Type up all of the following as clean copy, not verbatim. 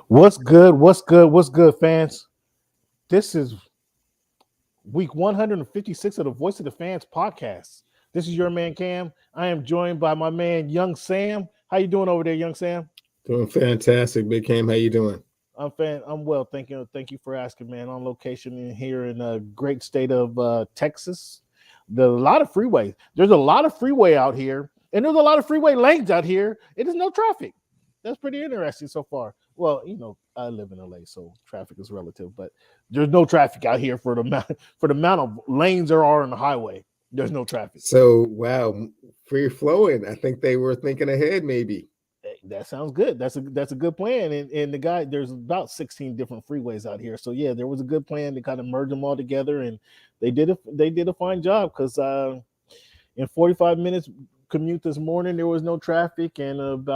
What's good? What's good? What's good, fans? This is week 156 of the Voice of the Fans podcast. This is your man Cam. I am joined by my man Young Sam. How you doing over there, Young Sam? Doing fantastic, Big Cam. How you doing? I'm well. Thank you. Thank you for asking, man. On location in here in a great state of Texas. There's a lot of freeway. There's a lot of freeway out here, and there's a lot of freeway lanes out here. It is no traffic. That's pretty interesting so far. Well, I live in LA, so traffic is relative, but there's no traffic out here for the amount of lanes there are on the highway. There's no traffic. So, wow, free flowing. I think they were thinking ahead, maybe. That sounds good. That's a good plan. And the guy, there's about 16 different freeways out here. So yeah, there was a good plan to kind of merge them all together, and they did a fine job because in 45 minutes commute this morning there was no traffic, and it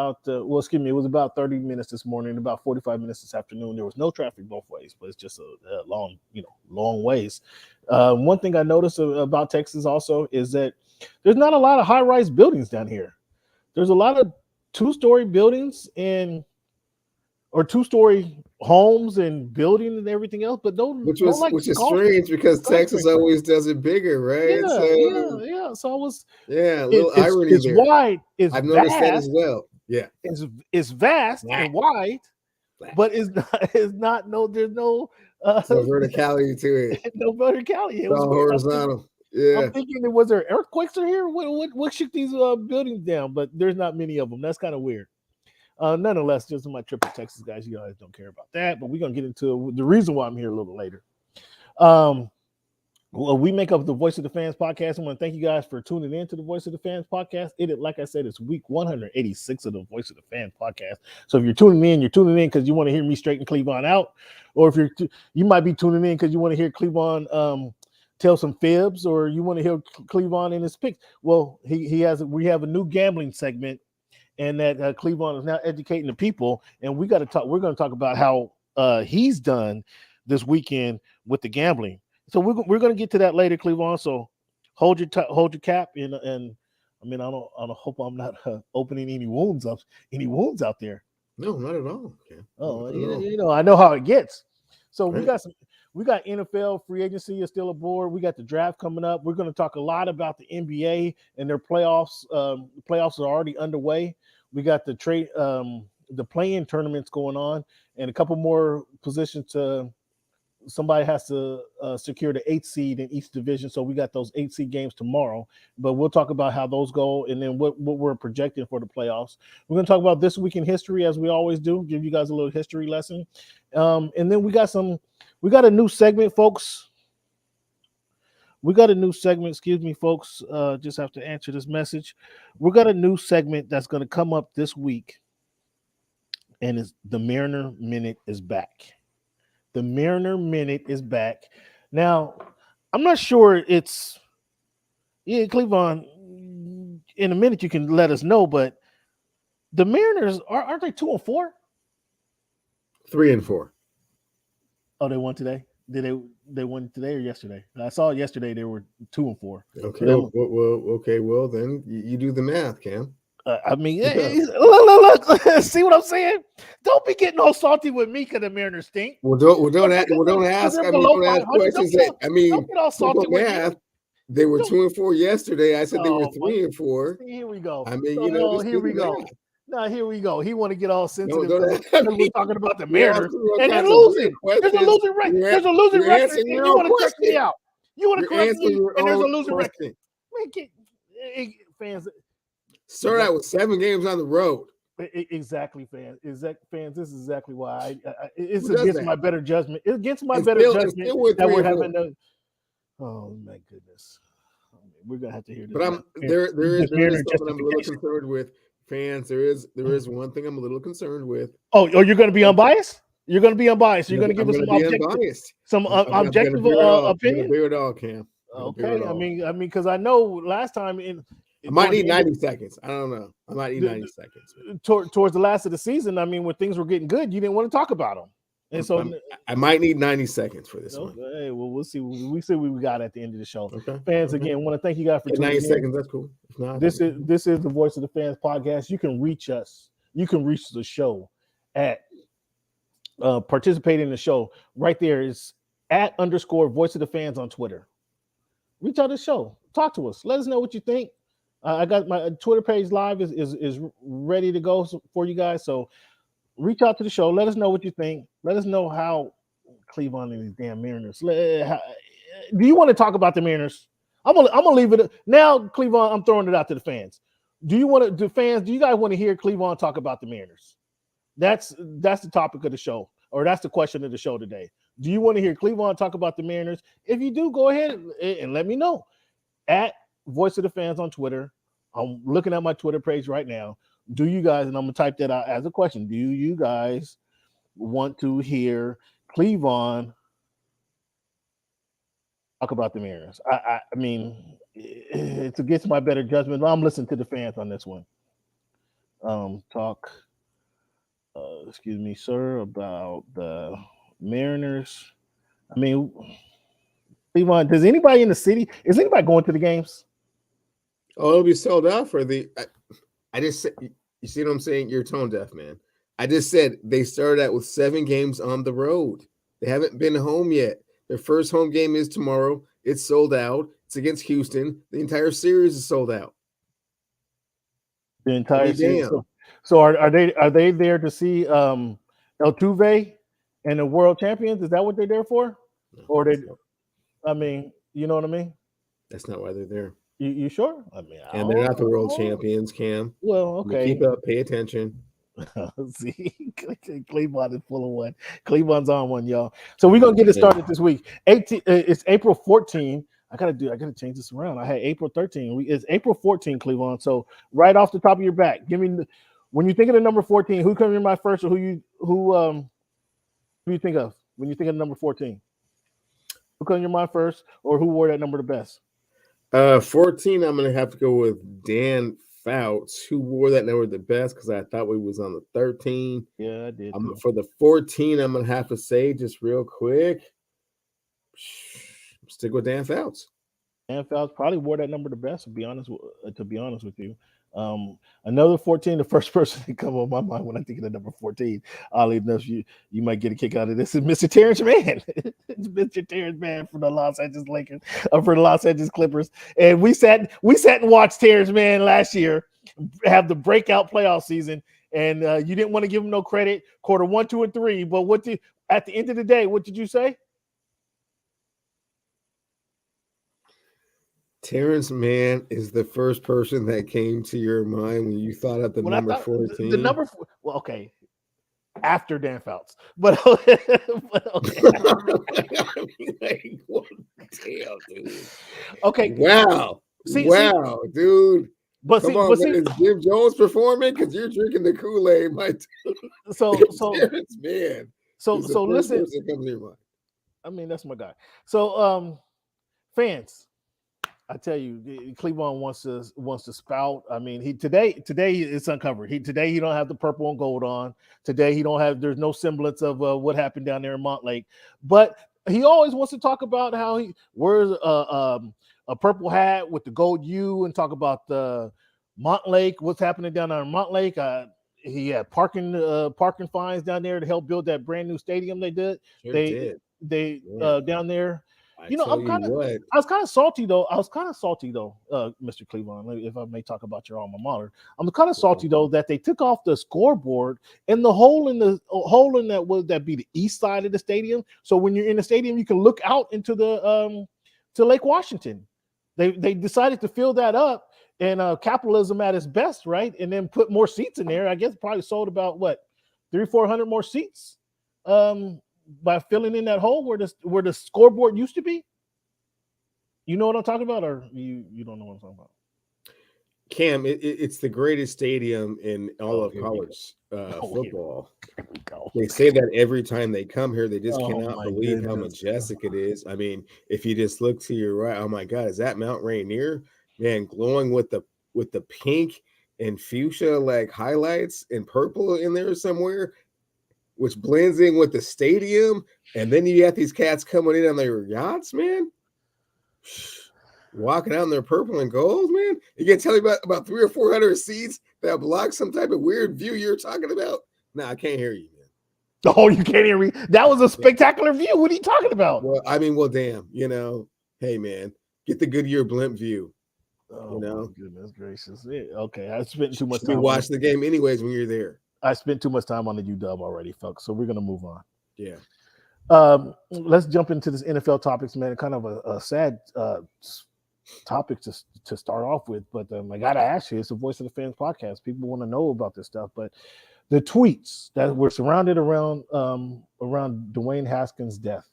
was about 30 minutes this morning, about 45 minutes this afternoon there was no traffic both ways, but it's just a long ways. One thing I noticed about Texas also is that there's not a lot of high-rise buildings down here. There's a lot of two-story buildings or two-story homes and buildings and everything else, but which is strange because Texas always does it bigger, right? Yeah. So a little irony it's there. Wide. I've noticed that as well. Yeah, it's vast and wide, but there's no verticality to it. No verticality. It's all horizontal. Yeah, I'm thinking was there earthquakes in here? What shook these buildings down? But there's not many of them. That's kind of weird. Nonetheless, just my trip to Texas, guys. You guys don't care about that, but we're gonna get into the reason why I'm here a little later. Well, we make up the Voice of the Fans podcast. I want to thank you guys for tuning in to the Voice of the Fans podcast. Like I said, it's week 186 of the Voice of the Fans podcast. So if you're tuning in because you want to hear me straighten Cleveland out, or if you might be tuning in because you want to hear Cleveland tell some fibs, or you want to hear Cleveland in his picks. Well, we have a new gambling segment, and that Cleveland is now educating the people, and we're going to talk about how he's done this weekend with the gambling. So we're going to get to that later, Cleveland. So hold your cap, and I mean I don't hope I'm not opening any wounds out there. No, not at all. Okay. Oh, I know how it gets. So right. We got NFL free agency is still aboard. We got the draft coming up. We're going to talk a lot about the NBA and their playoffs. The playoffs are already underway. We got the play-in tournaments going on, and a couple more positions somebody has to secure the 8th seed in each division. So we got those 8 seed games tomorrow, but we'll talk about how those go and then what we're projecting for the playoffs. We're going to talk about this week in history, as we always do, give you guys a little history lesson. And then we got a new segment, folks. Excuse me, folks. Just have to answer this message. We got a new segment that's going to come up this week, and it's the Mariner Minute is back. The Mariner Minute is back. Now, I'm not sure Cleveland, in a minute you can let us know, but the Mariners, aren't they 2-4? 3-4. Oh, they won today? Did they won today or yesterday? I saw yesterday they were 2-4. Okay. Well, then you do the math, Cam. Look, see what I'm saying? Don't be getting all salty with me because the Mariners stink. Don't ask questions. Don't get all salty with math. They were 2-4 yesterday. I said they were 3-4. Here we go. Here we go. Now here we go. He want to get all sensitive because we're talking about the Mariners and they're losing. There's a losing record. There's a losing record. And you want to correct me out. You want to correct me, and there's a losing record. Fans. Start out with 7 games on the road. Exactly, fans. Fans, this is exactly why it's against my better judgment. It's against my better judgment that we're having to. Oh my goodness, we're gonna have to hear this. But there is something I'm a little concerned with, fans. There is one thing I'm a little concerned with. Oh, you're gonna be unbiased. You're gonna be unbiased. You're gonna give us some objective opinion. Bear it all, Cam. Okay, I mean, because I know last time I might need 90 seconds. I don't know. I might need 90 seconds. Towards the last of the season, I mean, when things were getting good, you didn't want to talk about them. And so I might need 90 seconds for this one. Hey, well, we'll see. We see what we got at the end of the show. Okay. Fans, again, want to thank you guys for tuning 90 in. seconds. That's cool. If not, this is the Voice of the Fans podcast. You can reach us. You can reach the show at participate in the show, right there is @_voice of the fans on Twitter. Reach out to the show. Talk to us. Let us know what you think. I got my Twitter page live is ready to go for you guys. So reach out to the show. Let us know what you think. Let us know how Cleveland and these damn Mariners. Do you want to talk about the Mariners? I'm gonna leave it now. Cleveland, I'm throwing it out to the fans. Do you guys want to hear Cleveland talk about the Mariners? That's the topic of the show, or that's the question of the show today. Do you want to hear Cleveland talk about the Mariners? If you do, go ahead and let me know. @Voice of the Fans on Twitter. I'm looking at my Twitter page right now. Do you guys, and I'm going to type that out as a question, do you guys want to hear Cleveland talk about the Mariners? I mean, it's against my better judgment. I'm listening to the fans on this one. Talk, excuse me, sir, about the Mariners. I mean, Cleveland, does anybody in the city, is anybody going to the games? Oh, it'll be sold out for I just said, you see what I'm saying? You're tone deaf, man. I just said they started out with 7 games on the road. They haven't been home yet. Their first home game is tomorrow. It's sold out. It's against Houston. The entire series is sold out. The entire series. So are they there to see Altuve and the world champions? Is that what they're there for? No, or they? I mean, you know what I mean. That's not why they're there. You sure? I mean, and they're not the world champions, Cam. Well, okay. Keep up. Pay attention. See, Cleveland is full of one. Cleveland's on one, y'all. So we're gonna get it started this week. It's April 14. I gotta change this around. I had April 13. It's April 14, Cleveland. So right off the top of your back, give me when you think of the number 14, who comes in my first, or who you think of when you think of the number 14? Who comes in your mind first, or who wore that number the best? 14, I'm gonna have to go with Dan Fouts, who wore that number the best because I thought we was on the 13. Yeah, I did. For the 14, I'm gonna have to say just real quick, stick with Dan Fouts. Dan Fouts probably wore that number the best. To be honest with you, another 14. The first person to come on my mind when I think of the number 14, oddly enough, you might get a kick out of this, is Mr. Terrence Mann. It's Mr. Terrence Mann for the Los Angeles Lakers, for the Los Angeles Clippers, and we sat and watched Terrence Mann last year have the breakout playoff season, and you didn't want to give him no credit. Quarter 1, 2, and 3, but at the end of the day, what did you say? Terrence Mann is the first person that came to your mind when you thought of the number 14. The number, well, okay, after Dan Fouts, but okay. I mean, like, what the hell, dude? Okay, wow, dude. But come on, man, is Jim Jones performing? Because you're drinking the Kool-Aid, my dude. So Terrence Mann. So listen. I mean, that's my guy. So fans, I tell you, Cleveland wants to spout. I mean, today it's uncovered. Today he don't have the purple and gold on. Today there's no semblance of what happened down there in Montlake. But he always wants to talk about how he wears a purple hat with the gold U and talk about the Montlake, what's happening down there in Montlake. He had parking fines down there to help build that brand new stadium they did. They down there. I was kind of salty though. Mr. Cleveland, if I may talk about your alma mater, I'm kind of salty though that they took off the scoreboard and the hole in that would that be the east side of the stadium. So when you're in the stadium, you can look out into the to Lake Washington. They decided to fill that up, and capitalism at its best, right? And then put more seats in there. I guess probably sold about 300-400 more seats. By filling in that hole where the scoreboard used to be. You know what I'm talking about, or you don't know what I'm talking about? Cam, it's the greatest stadium in all of college football. They say that every time they come here. They just cannot believe how majestic it is. I mean, if you just look to your right, oh my God, is that Mount Rainier? Man, glowing with the pink and fuchsia like highlights and purple in there somewhere, which blends in with the stadium. And then you got these cats coming in on their yachts, man. Walking out in their purple and gold, man. You can tell me about 300 or 400 seats that block some type of weird view you're talking about? No, I can't hear you, man. Oh, you can't hear me. That was a spectacular view. What are you talking about? Well, damn, hey man, get the Goodyear blimp view. Oh, my goodness gracious. Okay, I spent too much time. You watch the game anyways when you're there. I spent too much time on the UW already, folks. So we're gonna move on. Yeah. Let's jump into this NFL topics, man. Kind of a sad topic to start off with, but I gotta ask you. It's the Voice of the Fans podcast. People want to know about this stuff, but the tweets that were surrounded around Dwayne Haskins' death.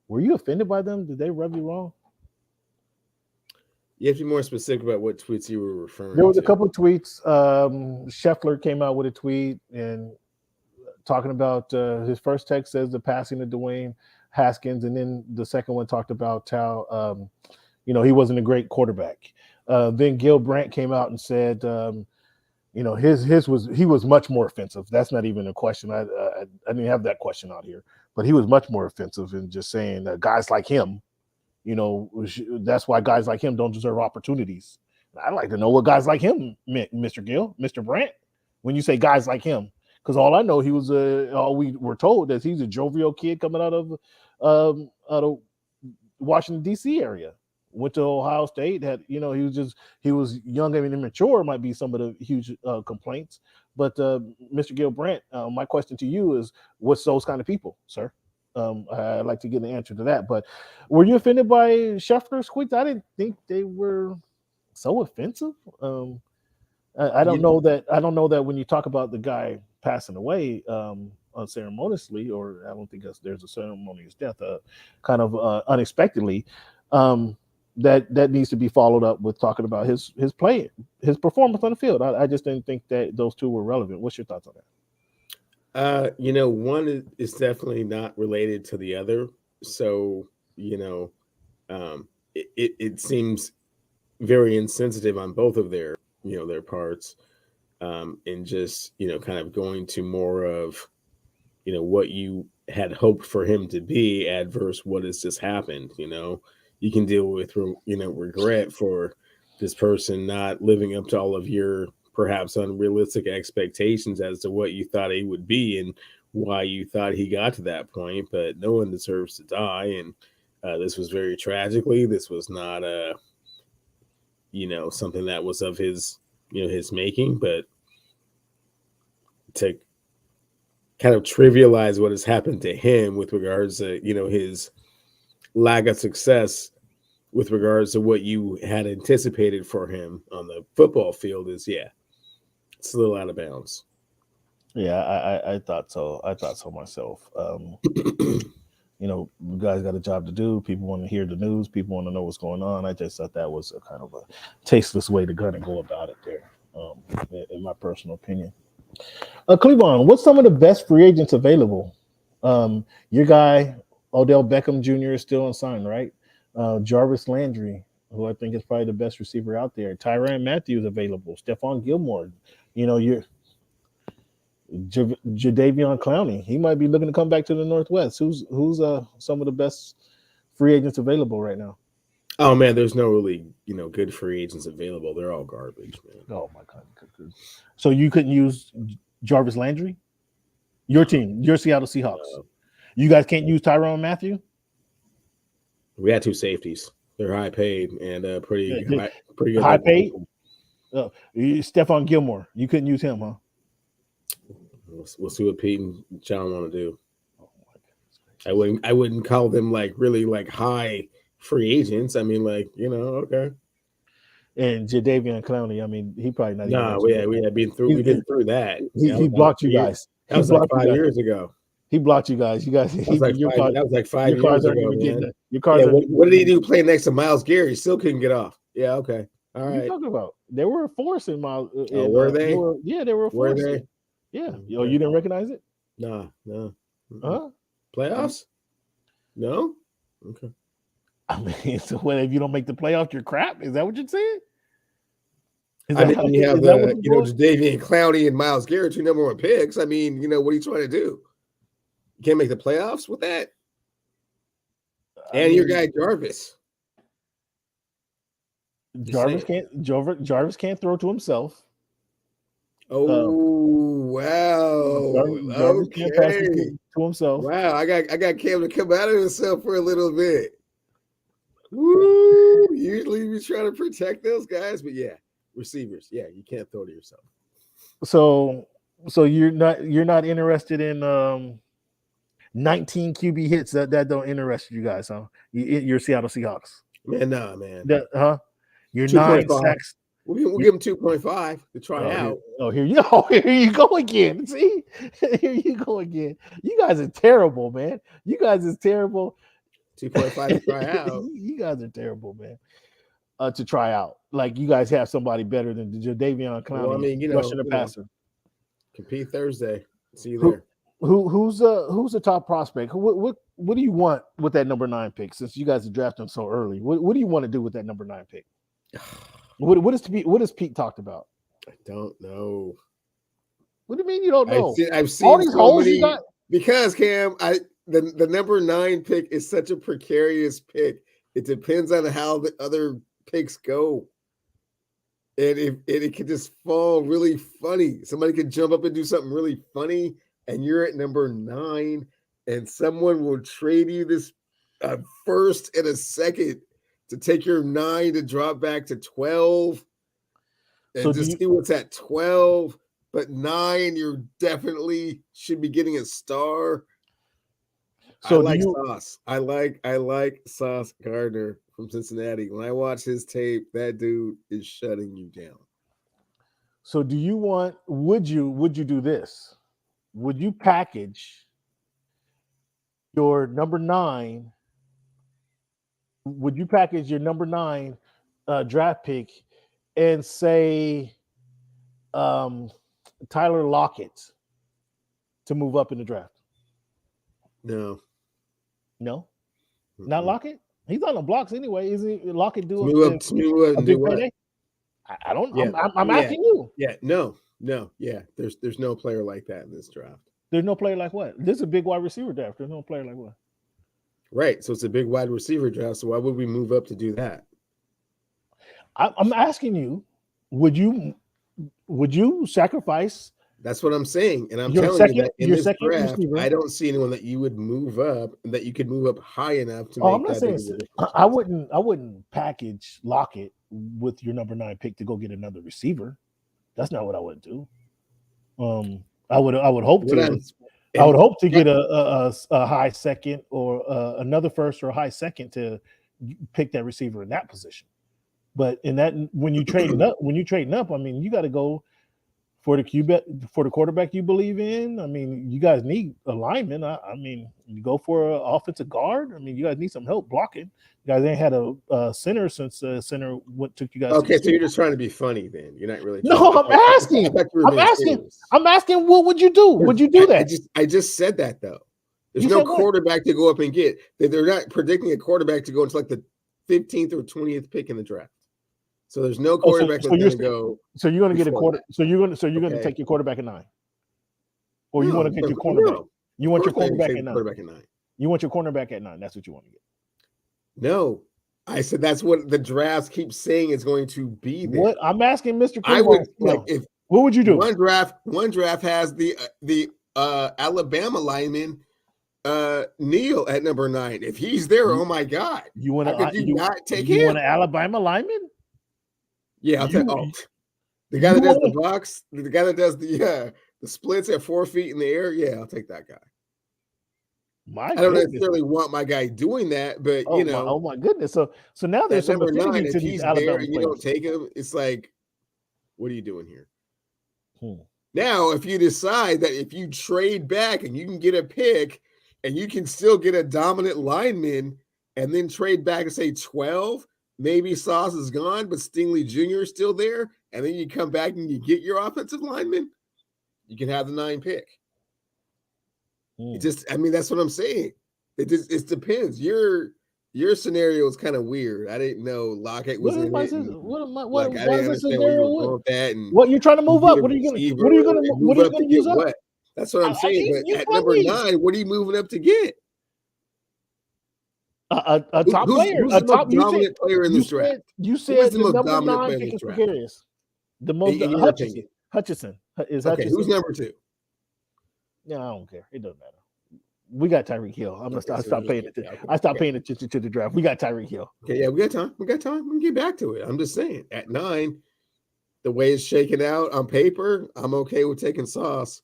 Were you offended by them? Did they rub you wrong? You have to be more specific about what tweets you were referring to. There was a couple of tweets. Scheffler came out with a tweet and talking about his first text says the passing of Dwayne Haskins, and then the second one talked about how he wasn't a great quarterback. Then Gil Brandt came out and said he was much more offensive. That's not even a question. I didn't have that question out here, but he was much more offensive in just saying that guys like him, that's why guys like him don't deserve opportunities. I'd like to know what guys like him meant, Mr. Gill, Mr. Brandt, when you say guys like him, because all I know all we were told is he's a jovial kid coming out of Washington D.C. area. Went to Ohio State, he was young and immature, might be some of the huge complaints. But Mr. Gil Brandt, my question to you is, what's those kind of people, sir? I'd like to get an answer to that. But were you offended by Scheffler's tweets? I didn't think they were so offensive. I don't know that when you talk about the guy passing away unceremoniously, or I don't think there's a ceremonious death, kind of unexpectedly. That needs to be followed up with talking about his play, his performance on the field. I just didn't think that those two were relevant. What's your thoughts on that? One is definitely not related to the other. So, it seems very insensitive on both of their parts, and just, kind of going to more of, what you had hoped for him to be adverse what has just happened. You can deal with, regret for this person not living up to all of your perhaps unrealistic expectations as to what you thought he would be and why you thought he got to that point. But no one deserves to die. And this was very tragically. This was not something that was of his, his making. But to kind of trivialize what has happened to him with regards to, his lack of success with regards to what you had anticipated for him on the football field is, it's a little out of bounds. Yeah, I thought so. I thought so myself. You guys got a job to do. People want to hear the news. People want to know what's going on. I just thought that was a kind of a tasteless way to kind of go about it there, in my personal opinion. Cleveland, what's some of the best free agents available? Your guy, Odell Beckham Jr. is still unsigned, right? Jarvis Landry, who I think is probably the best receiver out there. Tyrann Mathieu is available. Stephon Gilmore. You're Jadeveon Clowney. He might be looking to come back to the Northwest. Who's some of the best free agents available right now? Oh man, there's no really good free agents available. They're all garbage, man. Oh my God. So you couldn't use Jarvis Landry? Your team, your Seattle Seahawks. You guys can't use Tyrann Mathieu? We had two safeties. They're high paid and pretty good. High paid? Stephon Gilmore. You couldn't use him, huh? We'll see what Pete and John want to do. Oh my goodness. I wouldn't call them really high free agents. I mean, okay. And Jadeveon Clowney, I mean, he probably not. We had been through. We've been through that. He blocked you guys. That was like 5 years ago. He blocked you guys. That was like 5 years ago, man. Your cars. What did he do playing next to Myles Garrett? He still couldn't get off. Yeah, okay. All right. What are you talking about? They were a force in Miles. Were they? They were a force. Were they? Yeah. You didn't recognize it? No. Huh? Playoffs? No? Okay. I mean, so if you don't make the playoffs, you're crap? Is that what you're saying? You have Jadeveon Clowney and Myles Garrett, two number one picks. I mean, what are you trying to do? You can't make the playoffs with that? Your guy Jarvis. Jarvis can't throw to himself. Oh wow! Garbage can passes Okay. to himself. Wow, I got Cam to come out of himself for a little bit. Woo! Usually we try to protect those guys, but yeah, receivers. Yeah, you can't throw to yourself. So you're not interested in 19 QB hits that don't interest you guys, huh? You're Seattle Seahawks. Man, nah, man. You're 9 sacks. We'll give him 2.5 to try out. Here you go again. See, here you go again. You guys are terrible, man. You guys is terrible. 2.5 to try out. You guys are terrible, man. To try out, like you guys have somebody better than Jadeveon Clowney. Well, I mean, rushing the passer. Compete Thursday. See you there. Who's the top prospect? What do you want with that number 9 pick? Since you guys are drafting so early, what do you want to do with that number 9 pick? What has Pete talked about? I don't know. What do you mean you don't know? I've seen all these holes you got. Because Cam, the number 9 pick is such a precarious pick. It depends on how the other picks go. And it could just fall really funny. Somebody could jump up and do something really funny, and you're at number 9, and someone will trade you this first and a second to take your 9 to drop back to 12 and see what's at 12. But 9, you definitely should be getting a star. So I like Sauce. I like Sauce Gardner from Cincinnati. When I watch his tape, that dude is shutting you down. So would you do this? Would you package your number 9? Would you package your number 9 draft pick and say Tyler Lockett to move up in the draft? No, not Lockett. He's on the blocks anyway. Is he Lockett do a big payday? I don't. Yeah. I'm asking you. Yeah, no. Yeah, there's no player like that in this draft. There's no player like what? This is a big wide receiver draft. There's no player like what? Right. So it's a big wide receiver draft. So why would we move up to do that? I'm asking you, would you sacrifice? That's what I'm saying. And I'm telling you that in this draft, receiver, I don't see anyone that you would move up, that you could move up high enough to make that big of a difference. I wouldn't package Lockett with your number 9 pick to go get another receiver. That's not what I would do. I would hope to. I would hope to get a high second or another first or a high second to pick that receiver in that position. But in that, when you trading up, I mean, you got to go for the quarterback you believe in. I mean, you guys need a lineman. I mean, you go for an offensive guard. I mean, you guys need some help blocking. You guys ain't had a center since center took you guys. Okay, so you're just trying to be funny then. You're not really. No, I'm asking. I'm asking. What would you do? Would you do that? I just said that though. There's no quarterback to go up and get. They're not predicting a quarterback to go into like the 15th or 20th pick in the draft. So there's no quarterback that's going to go. So you're going to get a quarter. So you're going to take your quarterback at 9, or you want to take your cornerback. No. You want your cornerback at 9. You want your cornerback at 9. That's what you want to get. No, I said that's what the drafts keep saying is going to be there. What I'm asking, Mr. I would like if what would you do? One draft has the Alabama lineman Neal at number 9. If he's there, oh my God, you want to not take him? You want an Alabama lineman? Yeah, I'll take the guy that does the box, the guy that does the splits at 4 feet in the air. Yeah, I'll take that guy. I don't necessarily want my guy doing that, but oh my goodness. So now there's some number 9. If he's there and you don't take him, it's like, what are you doing here? Now, if you decide that if you trade back and you can get a pick and you can still get a dominant lineman and then trade back and say 12. Maybe Sauce is gone, but Stingley Jr. is still there. And then you come back and you get your offensive lineman. You can have the 9 pick. That's what I'm saying. It depends. Your scenario is kind of weird. I didn't know Lockett was in it. I didn't understand where you were going with that. And what you're trying to move up? What are you going to use up? What? That's what I'm saying. But at number 9, what are you moving up to get? A top player, who's the most dominant player in this draft? You said the most number 9 pick is precarious. The most Hutchinson. Is okay, who's number 2? No, I don't care. It doesn't matter. We got Tyreek Hill. I'm gonna stop paying attention. Okay, I stopped paying attention to the draft. We got Tyreek Hill. Okay, yeah, we got time. We can get back to it. I'm just saying, at 9, the way it's shaken out on paper, I'm okay with taking Sauce.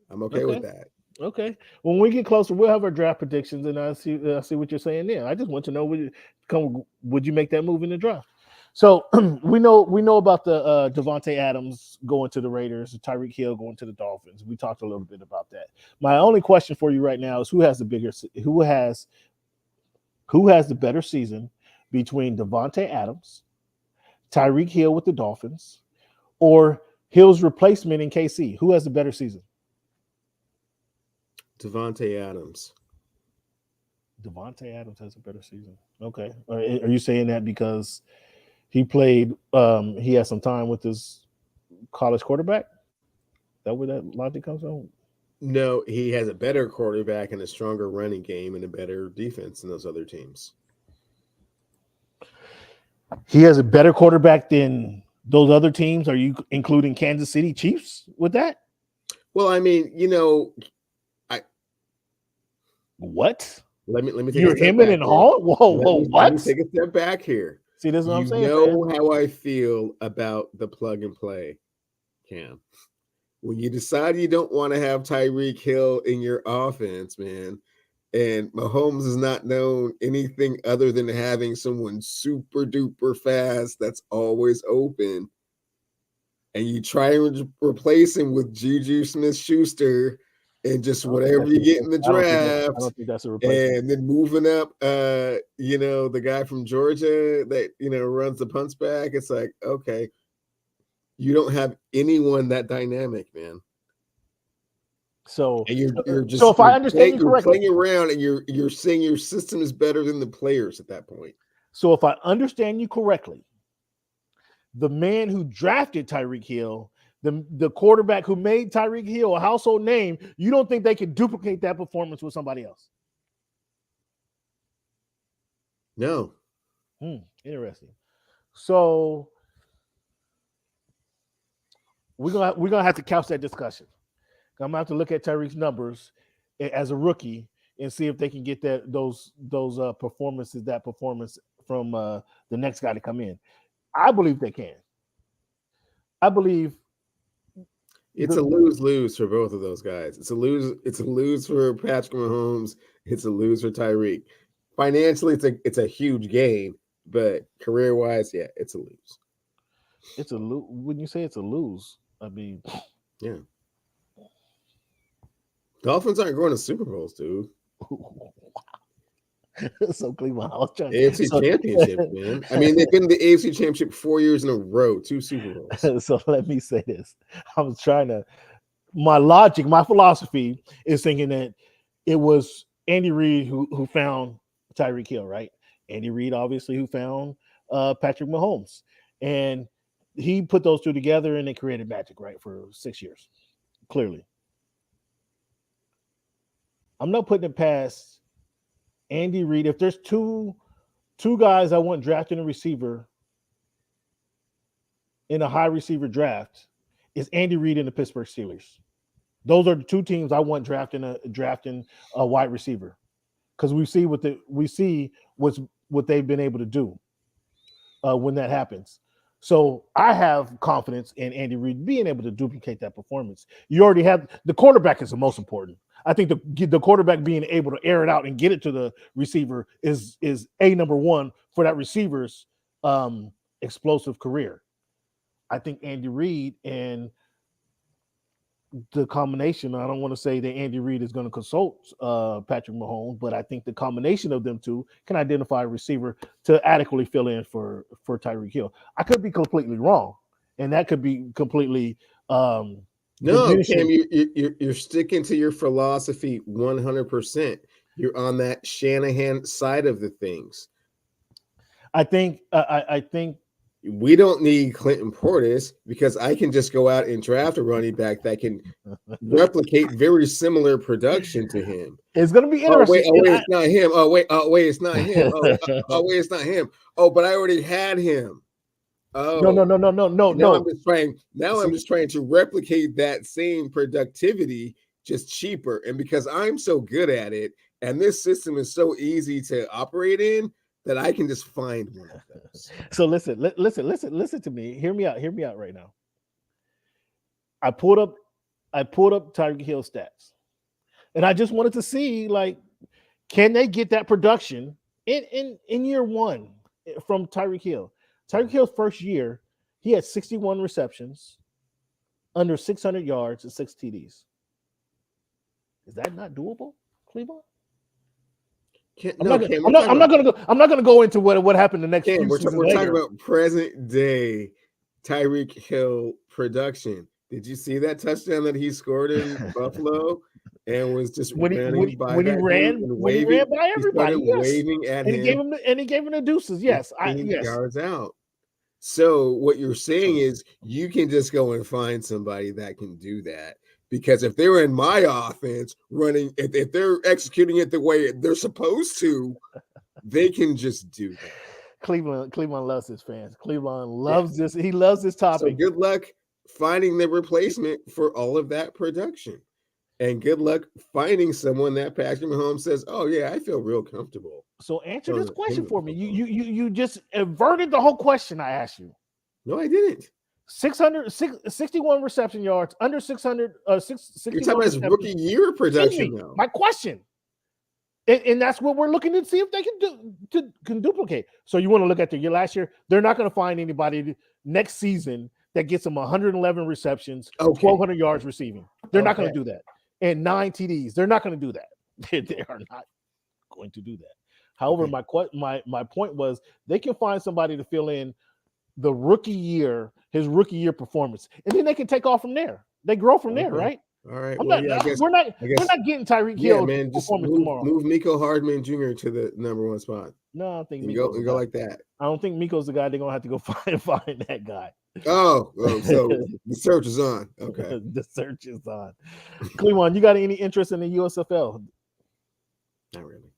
I'm okay with that. Okay. When we get closer, we'll have our draft predictions, and I see what you're saying there. I just want to know would you make that move in the draft? So we know about the Devontae Adams going to the Raiders, Tyreek Hill going to the Dolphins. We talked a little bit about that. My only question for you right now is who has the better season between Devontae Adams, Tyreek Hill with the Dolphins, or Hill's replacement in KC? Who has the better season? Devontae Adams. Devontae Adams has a better season. Okay. Are you saying that because he played he had some time with his college quarterback? Is that where that logic comes from? No, he has a better quarterback and a stronger running game and a better defense than those other teams. He has a better quarterback than those other teams. Are you including Kansas City Chiefs with that? Well, I mean, what? Let me take You're him and Hall? Whoa, what? Let me take a step back here. See, this is what I'm saying. You know how I feel about the plug and play, Cam. When you decide you don't want to have Tyreek Hill in your offense, man, and Mahomes is not known anything other than having someone super duper fast that's always open, and you try and replace him with Juju Smith-Schuster and just whatever you get in the draft. I don't think that's a replacement. And then moving up, the guy from Georgia that, runs the punts back. It's like, okay, you don't have anyone that dynamic, man. So, and you're just if I understand you correctly, playing around and you're saying your system is better than the players at that point. So if I understand you correctly, the man who drafted Tyreek Hill, the quarterback who made Tyreek Hill a household name, you don't think they can duplicate that performance with somebody else? No. Interesting. So we're gonna have to couch that discussion. I'm gonna have to look at Tyreek's numbers as a rookie and see if they can get those performances, that performance from the next guy to come in. I believe they can. I believe it's a lose-lose for both of those guys. It's a lose for Patrick Mahomes. It's a lose for Tyreek. Financially, it's a huge gain, but career-wise, yeah, it's a lose. It's a lose. When you say it's a lose, I mean, yeah. Dolphins aren't going to Super Bowls, dude. So Cleveland, I was trying AFC Championship, man. I mean, they've been in the AFC Championship 4 years in a row, 2 Super Bowls. So let me say this. I was trying to, my philosophy is thinking that it was Andy Reid who found Tyreek Hill, right? Andy Reid, obviously, who found Patrick Mahomes. And he put those two together and they created magic, right, for 6 years, clearly. I'm not putting it past Andy Reid. If there's two guys I want drafting a receiver in a high receiver draft, it's Andy Reid and the Pittsburgh Steelers. Those are the two teams I want drafting a wide receiver, because we see what they've been able to do when that happens. So I have confidence in Andy Reid being able to duplicate that performance. You already have the quarterback is the most important. I think the quarterback being able to air it out and get it to the receiver is number one for that receiver's explosive career. I think Andy Reid and the combination, I don't want to say that Andy Reid is going to consult Patrick Mahomes, but I think the combination of them two can identify a receiver to adequately fill in for Tyreek Hill. I could be completely wrong, and that could be completely no, Cam, you're sticking to your philosophy 100%. You're on that Shanahan side of the things. I think we don't need Clinton Portis because I can just go out and draft a running back that can replicate very similar production to him. It's going to be interesting. Oh, wait, it's not him. Oh, wait, it's not him. Oh, wait, it's not him. Oh, but I already had him. Oh no. Now I'm just trying to replicate that same productivity, just cheaper. And because I'm so good at it, and this system is so easy to operate in, that I can just find one of those. So listen to me. Hear me out right now. I pulled up Tyreek Hill stats, and I just wanted to see, like, can they get that production in year one from Tyreek Hill? Tyreek Hill's first year, he had 61 receptions, under 600 yards, and 6 TDs. Is that not doable, Cleveland? I'm not gonna go into what happened the next few seasons we're later. talking about present day Tyreek Hill production. Did you see that touchdown that he scored in Buffalo and was just when he ran by everybody, waving at him, he gave him the deuces. Yes, yards out. So what you're saying is you can just go and find somebody that can do that. Because if they're in my offense running, if they're executing it the way they're supposed to, they can just do that. Cleveland loves his fans. Cleveland loves this. He loves this topic. So good luck finding the replacement for all of that production. And good luck finding someone that Patrick Mahomes says, "Oh yeah, I feel real comfortable." So answer this question for me. You just averted the whole question I asked you. No, I didn't. 61 reception yards, under 600. You're talking about his rookie year production now. My question. And that's what we're looking to see if they can duplicate. So you want to look at your last year. They're not going to find anybody next season that gets them 111 receptions, 1,200 yards receiving. They're not going to do that. And 9 TDs. They're not going to do that. They are not going to do that. However, my point was they can find somebody to fill in the his rookie year performance, and then they can take off from there. They grow from there, right? All right. We're not getting Tyreek Hill. Man, just move Miko Hardman Jr. to the number 1 spot. No, I think Miko go like that. I don't think Miko's the guy they're gonna have to go find that guy. Oh, so the search is on. Okay, the search is on. Cleveland, you got any interest in the USFL? Not really.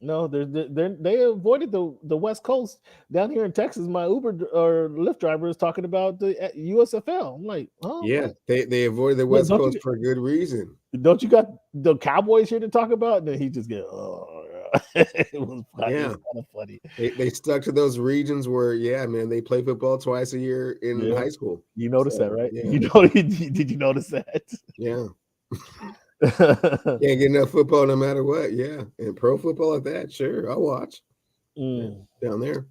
No, they avoided the West Coast. Down here in Texas, my Uber or Lyft driver is talking about the USFL. I'm like, oh yeah, they avoided the West Coast for a good reason. Don't you got the Cowboys here to talk about? And then he just get it was funny. Yeah, it was kind of funny. They stuck to those regions where, man, they play football twice a year in high school. You noticed that, right? Yeah. Did you notice that? Yeah. Can't get enough football no matter what. Yeah, and pro football at that. Sure, I'll watch. Down there.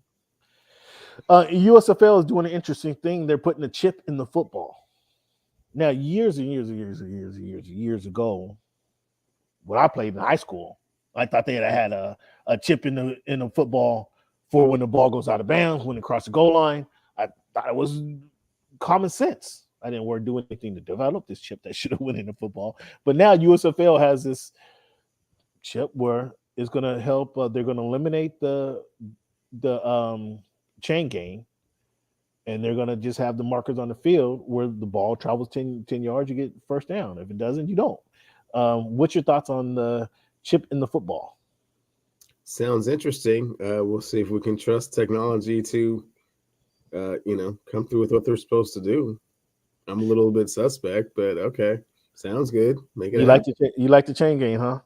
USFL is doing an interesting thing. They're putting a chip in the football. Now, years ago, when I played in high school, I thought they had a chip in the football for when the ball goes out of bounds, when it crosses the goal line. I thought it was common sense. I didn't want to do anything to develop this chip that should have went into football. But now USFL has this chip where it's going to help. They're going to eliminate the chain game, and they're going to just have the markers on the field where the ball travels 10 yards, you get first down. If it doesn't, you don't. What's your thoughts on the chip in the football? Sounds interesting. We'll see if we can trust technology to, come through with what they're supposed to do. I'm a little bit suspect, but okay, sounds good. You like the chain game, huh?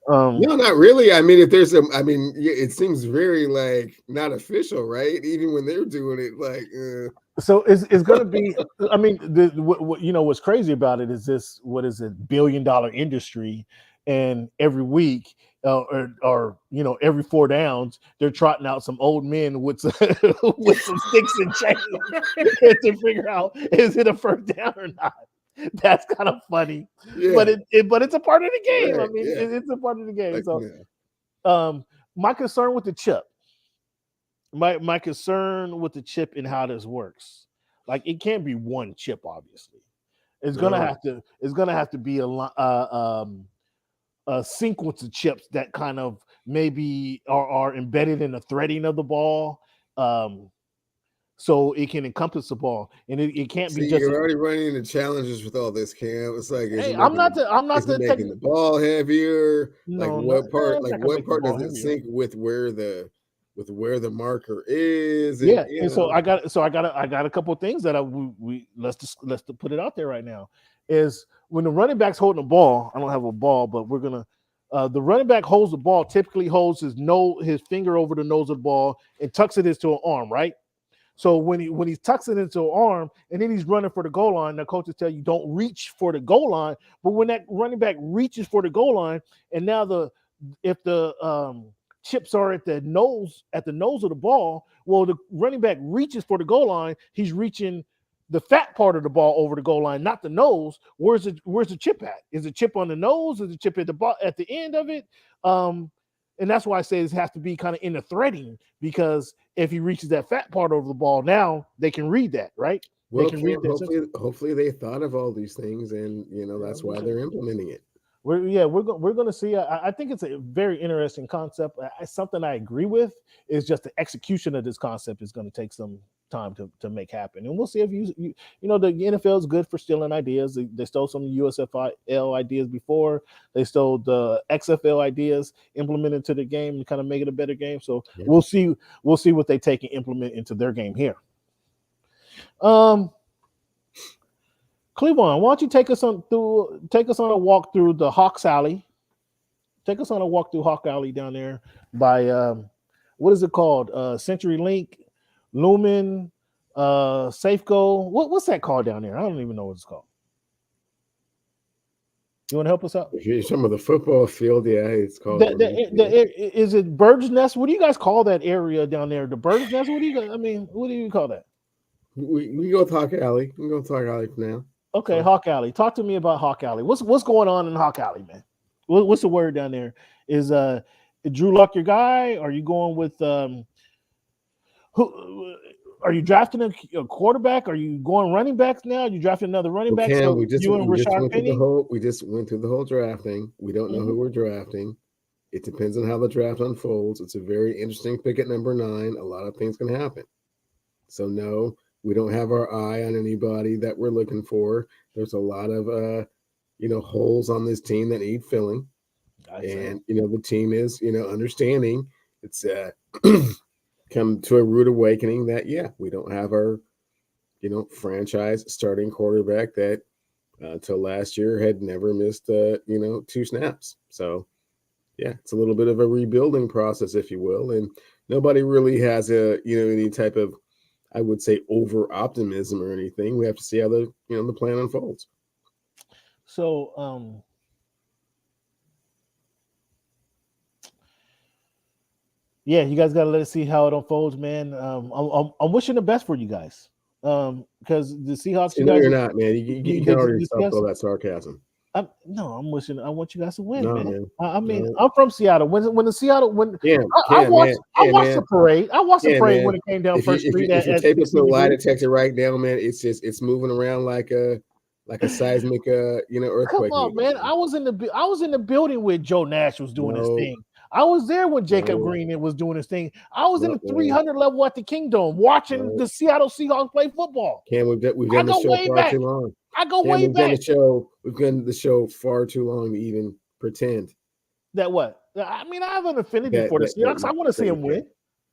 No, not really. I mean, it seems very like not official, right? Even when they're doing it, like. So it's going to be. I mean, what's crazy about it is this. What is it? $1 billion industry, and every week. Or every 4 downs, they're trotting out some old men with some sticks and chains to figure out is it a first down or not. That's kind of funny, but it's a part of the game. Right, I mean, it's a part of the game. So, my concern with the chip, my concern with the chip and how this works, like it can't be one chip. Obviously, it's gonna have to be a sequence of chips that kind of maybe are embedded in the threading of the ball, so it can encompass the ball, and it can't be just. You're already running into challenges with all this, Cam. It's like, I'm not making the ball heavier. No, what part does it sync with where the with where the marker is. And, and so I got a couple of things that let's put it out there right now. Is when the running back's holding the ball, I don't have a ball, but we're gonna. The running back holds the ball, typically holds his finger over the nose of the ball and tucks it into an arm, right? So when he tucks it into an arm and then he's running for the goal line, the coaches tell you don't reach for the goal line. But when that running back reaches for the goal line, and now if the chips are at the nose of the ball, well, the running back reaches for the goal line, he's reaching the fat part of the ball over the goal line, not the nose. Where's the chip at? Is the chip on the nose? Is the chip at the end of it? And that's why I say this has to be kind of in the threading, because if he reaches that fat part over the ball, now they can read that, right? Well, they can read that. Hopefully they thought of all these things, and that's why they're implementing it. We're going to see. I think it's a very interesting concept. Something I agree with is just the execution of this concept is going to take some time to make happen, and we'll see if the NFL is good for stealing ideas. They stole some USFL ideas before. They stole the XFL ideas, implemented into the game, and kind of make it a better game. So we'll see what they take and implement into their game here. Cleveland, why don't you take us on a walk through the Hawks Alley? Take us on a walk through Hawk Alley down there by what is it called? CenturyLink, Lumen, Safeco. What's that called down there? I don't even know what it's called. You want to help us out? If you're talking about the football field, it's called. Is it Bird's Nest? What do you guys call that area down there? The Bird's Nest? What do you call that? We go with Hawk Alley. We go with Hawk Alley for now. Okay, so. Hawk Alley. Talk to me about Hawk Alley. What's going on in Hawk Alley, man? What's the word down there? Is Drew Luck your guy? Are you going with who? Are you drafting a quarterback? Are you going running backs now? Are you drafting another running back? We just went through the whole drafting. We don't know who we're drafting. It depends on how the draft unfolds. It's a very interesting pick at number 9. A lot of things can happen. So no, we don't have our eye on anybody that we're looking for. There's a lot of holes on this team that need filling. And the team is understanding it's come to a rude awakening that we don't have our franchise starting quarterback that until last year had never missed 2 snaps. So it's a little bit of a rebuilding process, if you will, and nobody really has any type of, I would say, over optimism or anything. We have to see how the plan unfolds. So you guys got to let us see how it unfolds, man. I'm wishing the best for you guys. Because the Seahawks, you're not, man. You can already stop all that sarcasm. I want you guys to win, man. I'm from Seattle. When the Seattle, I watched the parade. I watched the parade when it came down First Street. If you take us to the lie detector right now, man, it's moving around like a seismic earthquake. Come on, man. I was in the building where Joe Nash was doing his thing. I was there when Jacob Green was doing his thing. I was in the 300 level at the Kingdom watching the Seattle Seahawks play football. Cam, we've done the show far too long. I go way back. We've done the show far too long to even pretend. That what? I mean, I have an affinity for the Seahawks. I want to see them win.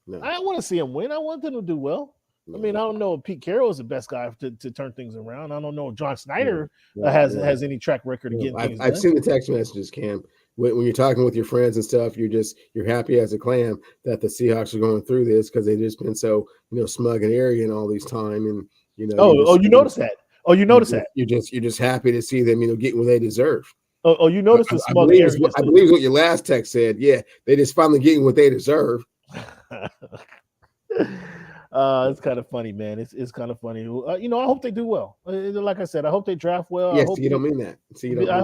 No. I want to see them win. I want them to do well. I mean, I don't know if Pete Carroll is the best guy to turn things around. I don't know if John Snyder has any track record of getting things done. I've seen the text messages, Cam. When you're talking with your friends and stuff, you're happy as a clam that the Seahawks are going through this because they've just been so smug and arrogant all this time, and you notice that. Oh, you notice that. You're just happy to see them, getting what they deserve. Oh, you notice the smug arrogance. I believe what your last text said. Yeah, they just finally getting what they deserve. It's kind of funny, man. It's kind of funny. I hope they do well. Like I said, I hope they draft well. Yes, you don't mean that. I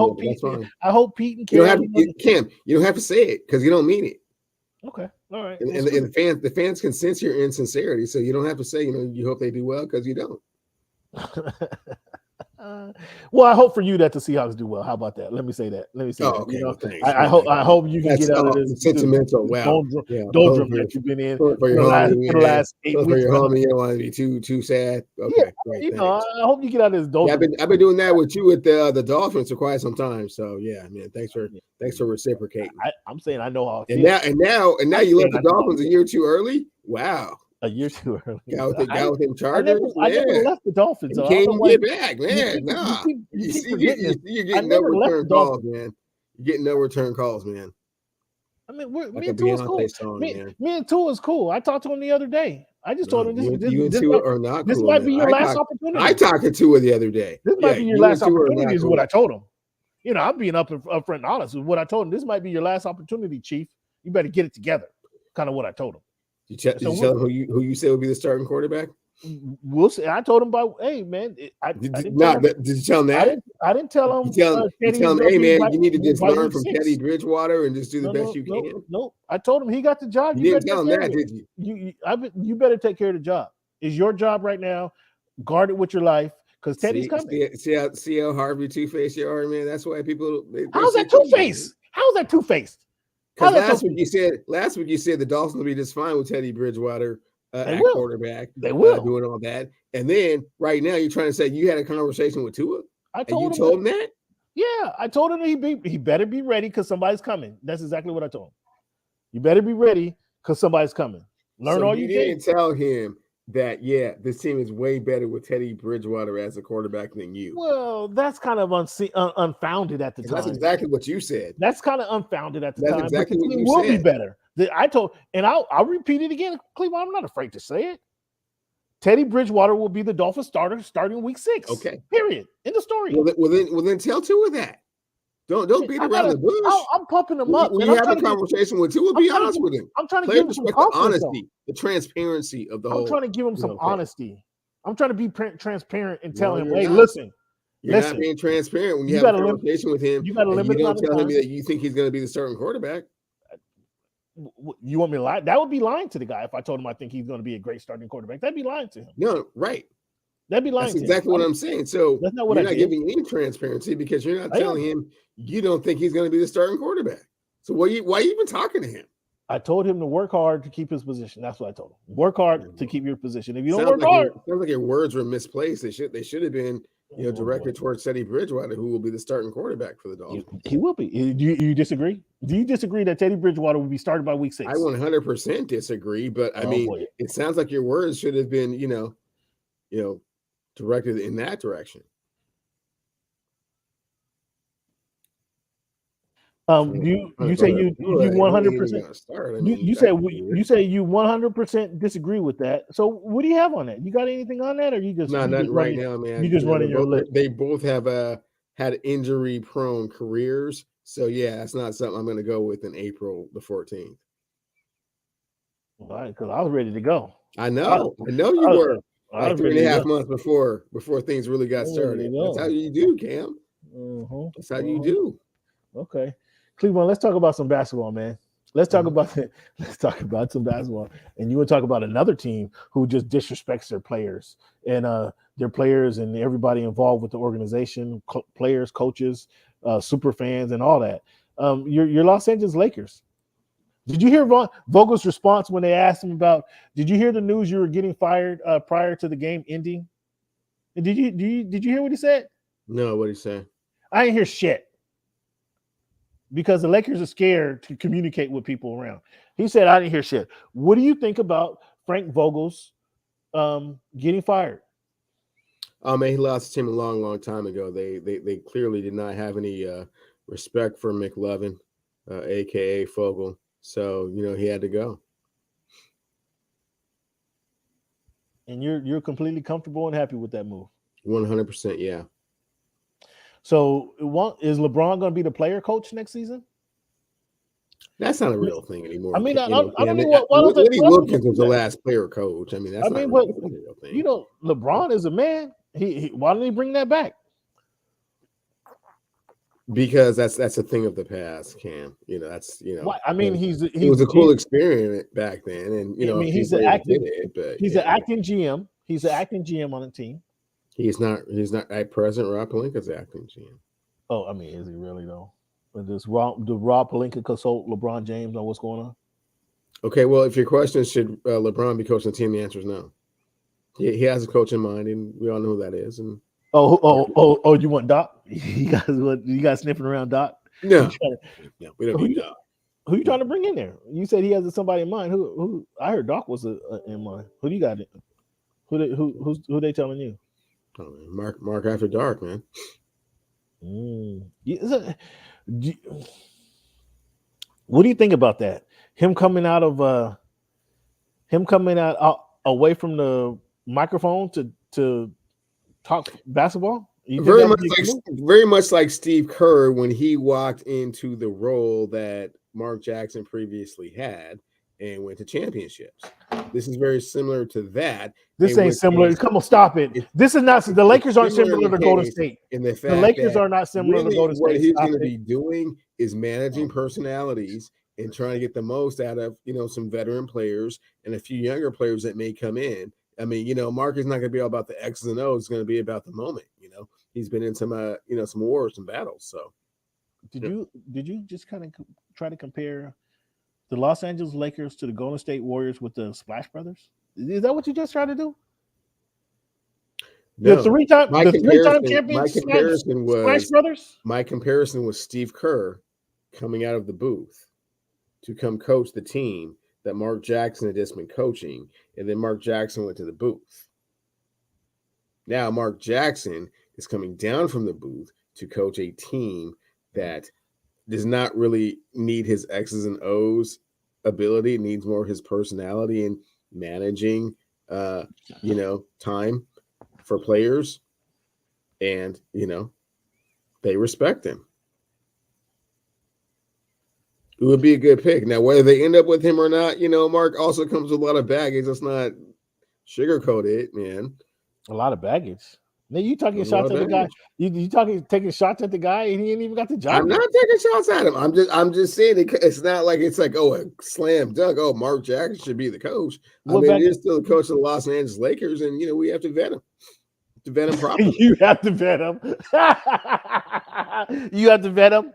hope Pete and Cam. You don't have to say it because you don't mean it. Okay, all right. And the fans can sense your insincerity, so you don't have to say you hope they do well because you don't. Well, I hope for you that the Seahawks do well. How about that? Let me say that. Okay. You know, well, thanks. I hope you can get out of this sentimental. Wow. doldrum that you've been in for your homie, the last 8 weeks. For your homie, you don't want to be too sad. Okay, yeah, great. You know, I hope you get out of this doldrum. Yeah, I've been doing that with you with the Dolphins for quite some time. So yeah, man, thanks for reciprocating. I'm saying I know how. And now you left the Dolphins a year too early. Wow. A year too early. Got with them Chargers. I never left the Dolphins. You can't get back, man. You're getting no return calls, man. You're getting no return calls, man. I mean, me and Tua is cool. Me and Tua is cool. I talked to him the other day. I just told him this might be your last opportunity. I talked to Tua the other day. This might be your last opportunity is what I told him. You know, I'm being upfront and honest with what I told him. This might be your last opportunity, Chief. You better get it together. Kind of what I told him. Did you tell him who you said would be the starting quarterback? We'll see. I told him about, hey man. Did you tell him that? I didn't tell him. You tell him, hey man, you need to just learn from Teddy Bridgewater and just do the best you can. No, I told him he got the job. You didn't tell him that, did you? You better take care of the job. It's your job right now. Guard it with your life because Teddy's coming. See how Harvey two-faced you are, man. That's why people. How's that two-faced? How's that two-faced? Because last week you said the Dolphins will be just fine with Teddy Bridgewater at quarterback. They will doing all that, and then right now you're trying to say you had a conversation with Tua. I told him that. Yeah, I told him he better be ready because somebody's coming. That's exactly what I told him. You better be ready because somebody's coming. Learn all you didn't tell him that. Yeah, this team is way better with Teddy Bridgewater as a quarterback than you. Well, that's kind of unfounded at the time. That's exactly what you said. That's kind of unfounded at the time. That's exactly what you will said. Be better. I'll repeat it again. Cleveland, I'm not afraid to say it. Teddy Bridgewater will be the Dolphins starter starting week 6. Okay. Period. In the story. Well, then tell Tua that. Don't beat around the bush. I'm pumping him up. When you have a conversation with Tua, be honest with him. I'm trying to give him some honesty, the transparency of the whole. I'm trying to give him some honesty. I'm trying to be transparent and tell him, hey, listen. You're not being transparent when you have a conversation with him. You got to limit. You don't tell him that you think he's going to be the starting quarterback. You want me to lie? That would be lying to the guy if I told him I think he's going to be a great starting quarterback. That'd be lying to him. No, right. That'd be lying. That's exactly what I'm saying. So that's not what you're not giving any transparency because you're not telling him you don't think he's going to be the starting quarterback. So why are you even talking to him? I told him to work hard to keep his position. That's what I told him. Work hard to keep your position. If you don't work hard, sounds like your words were misplaced. They should have been directed towards Teddy Bridgewater, who will be the starting quarterback for the Dolphins. He will be. Do you disagree? Do you disagree that Teddy Bridgewater will be started by week 6? I 100% disagree, but I mean, it sounds like your words should have been, directed in that direction. You say you 100%. You say you 100% disagree with that. So what do you have on that? You got anything on that, or you just not right now, man? You just running your list. They both have had injury-prone careers, so yeah, that's not something I'm going to go with in April the 14th. All right, because I was ready to go. I know you were. Like 3.5 months before things really got started. That's how you do, Cam. Mm-hmm. That's how you do. Okay, Cleveland. Let's talk about some basketball, man. Let's talk about some basketball. And you want to talk about another team who just disrespects their players and everybody involved with the organization, players, coaches, super fans, and all that. Your Los Angeles Lakers. Did you hear Vogel's response when they asked him about? Did you hear the news you were getting fired prior to the game ending? And did you hear what he said? No, what did he say? I didn't hear shit because the Lakers are scared to communicate with people around. He said I didn't hear shit. What do you think about Frank Vogel's getting fired? Oh man, he lost the team a long time ago. They clearly did not have any respect for McLovin, aka Vogel. So, he had to go. And you're completely comfortable and happy with that move? 100%, yeah. So, is LeBron going to be the player coach next season? That's not a real thing anymore. I mean, I don't know what Lenny Wilkins was the last player coach. I mean, that's not a real thing. LeBron is a man. He why didn't he bring that back? Because that's a thing of the past, Cam. That's I mean, it was a cool experience back then, and he's an acting GM. He's an acting GM on the team. He's not at present. Rob Pelinka's acting GM. Oh, I mean, is he really though? Do Rob Pelinka consult LeBron James on what's going on? Okay, well, if your question is should LeBron be coaching the team, the answer is no. He has a coach in mind, and we all know who that is. And you want Doc? You guys sniffing around Doc? No, we don't need Doc. Who you trying to bring in there? You said he has somebody in mind. Who? I heard Doc was in mind. Who do you got? Who they telling you? Oh, Mark after dark, man. What do you think about that? Him coming out away from the microphone to talk basketball. Very much like Steve Kerr when he walked into the role that Mark Jackson previously had and went to championships. This is very similar to that. This ain't similar. Come on, stop it. This is not. The Lakers aren't similar to Golden State. The Lakers are not similar to Golden State. What he's going to be doing is managing personalities and trying to get the most out of some veteran players and a few younger players that may come in. I mean, Mark is not going to be all about the X's and O's. It's going to be about the moment. He's been in some wars, some battles. So, did you just kind of try to compare the Los Angeles Lakers to the Golden State Warriors with the Splash Brothers? Is that what you just tried to do? No. The three-time champions Splash Brothers? My comparison was Steve Kerr coming out of the booth to come coach the team that Mark Jackson had just been coaching, and then Mark Jackson went to the booth. Now Mark Jackson is coming down from the booth to coach a team that does not really need his X's and O's ability. It needs more of his personality and managing, time for players. And, they respect him. It would be a good pick. Now, whether they end up with him or not, Mark also comes with a lot of baggage. Let's not sugarcoat it, man. A lot of baggage. Now you talking shots at the guy. You taking shots at the guy, and he ain't even got the job. I'm not taking shots at him. I'm just saying it's not like it's like a slam dunk. Oh, Mark Jackson should be the coach. He is still the coach of the Los Angeles Lakers, and we have to vet him. To vet him properly. You have to vet him. You have to vet him.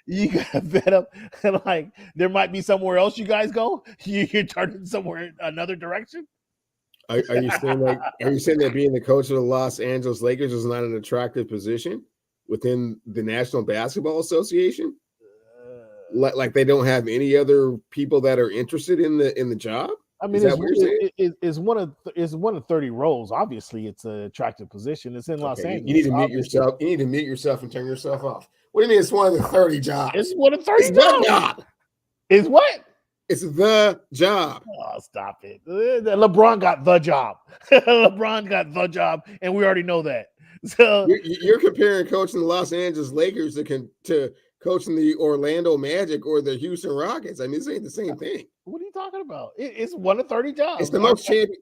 You gotta vet him. And like there might be somewhere else you guys go. You're turning somewhere another direction. Are you saying that being the coach of the Los Angeles Lakers is not an attractive position within the National Basketball Association? Like they don't have any other people that are interested in the job? I mean, it's one of 30 roles. Obviously, it's an attractive position. It's in Los Angeles. You need to mute yourself. You need to mute yourself and turn yourself off. What do you mean? It's one of the 30 jobs. It's one of 30 jobs. It's what? It's the job. Oh, stop it. LeBron got the job. LeBron got the job, and we already know that. So you're comparing coaching the Los Angeles Lakers to coaching the Orlando Magic or the Houston Rockets. I mean, this ain't the same thing. What are you talking about? It's one of 30 jobs. It's the most champion.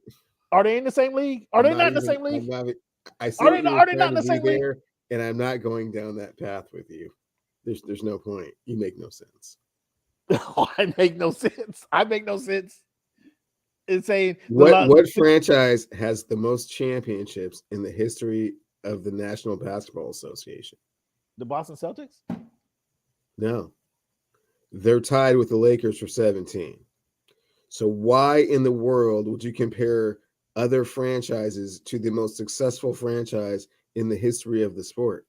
Are they in the same league? Are they not in the same league? Are they not in the same league? And I'm not going down that path with you. There's no point. You make no sense. I make no sense. It's saying what franchise has the most championships in the history of the National Basketball Association? The Boston Celtics? No. They're tied with the Lakers for 17. So why in the world would you compare other franchises to the most successful franchise in the history of the sport?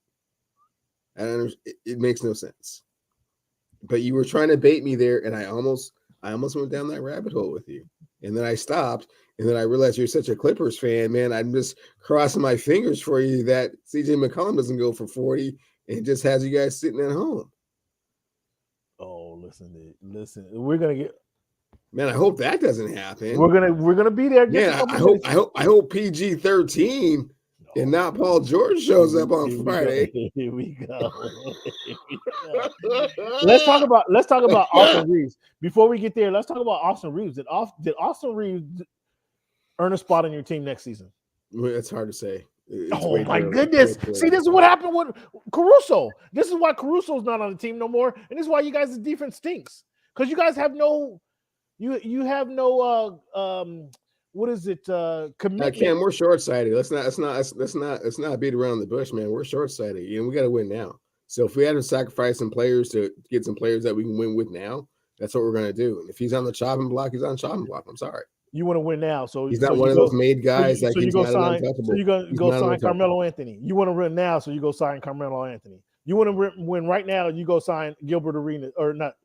It makes no sense. But you were trying to bait me there, and I almost went down that rabbit hole with you. And then I stopped, and then I realized you're such a Clippers fan, man. I'm just crossing my fingers for you that CJ McCollum doesn't go for 40 and just has you guys sitting at home. Oh, listen. We're gonna get. Man, I hope that doesn't happen. We're gonna be there. Yeah, I hope PG-13 and not Paul George shows up on Friday. Here we go. Let's talk about Austin Reeves. Before we get there, let's talk about Austin Reeves. Did Austin Reeves earn a spot on your team next season? It's hard to say. Oh my goodness. See, this is what happened with Caruso. This is why Caruso's not on the team no more. And this is why you guys' defense stinks. Because you guys have no what is it? Commitment. Cam, we're short sighted. Let's not beat around the bush, man. We're short sighted. We got to win now. So if we had to sacrifice some players to get some players that we can win with now, that's what we're going to do. And if he's on the chopping block, he's on the chopping block. I'm sorry. You want to win now, so he's not one of those made guys that you go not sign. untouchable. So you go sign Carmelo Anthony. You want to win now, so you go sign Carmelo Anthony. You want to win right now, you go sign Gilbert Arenas or not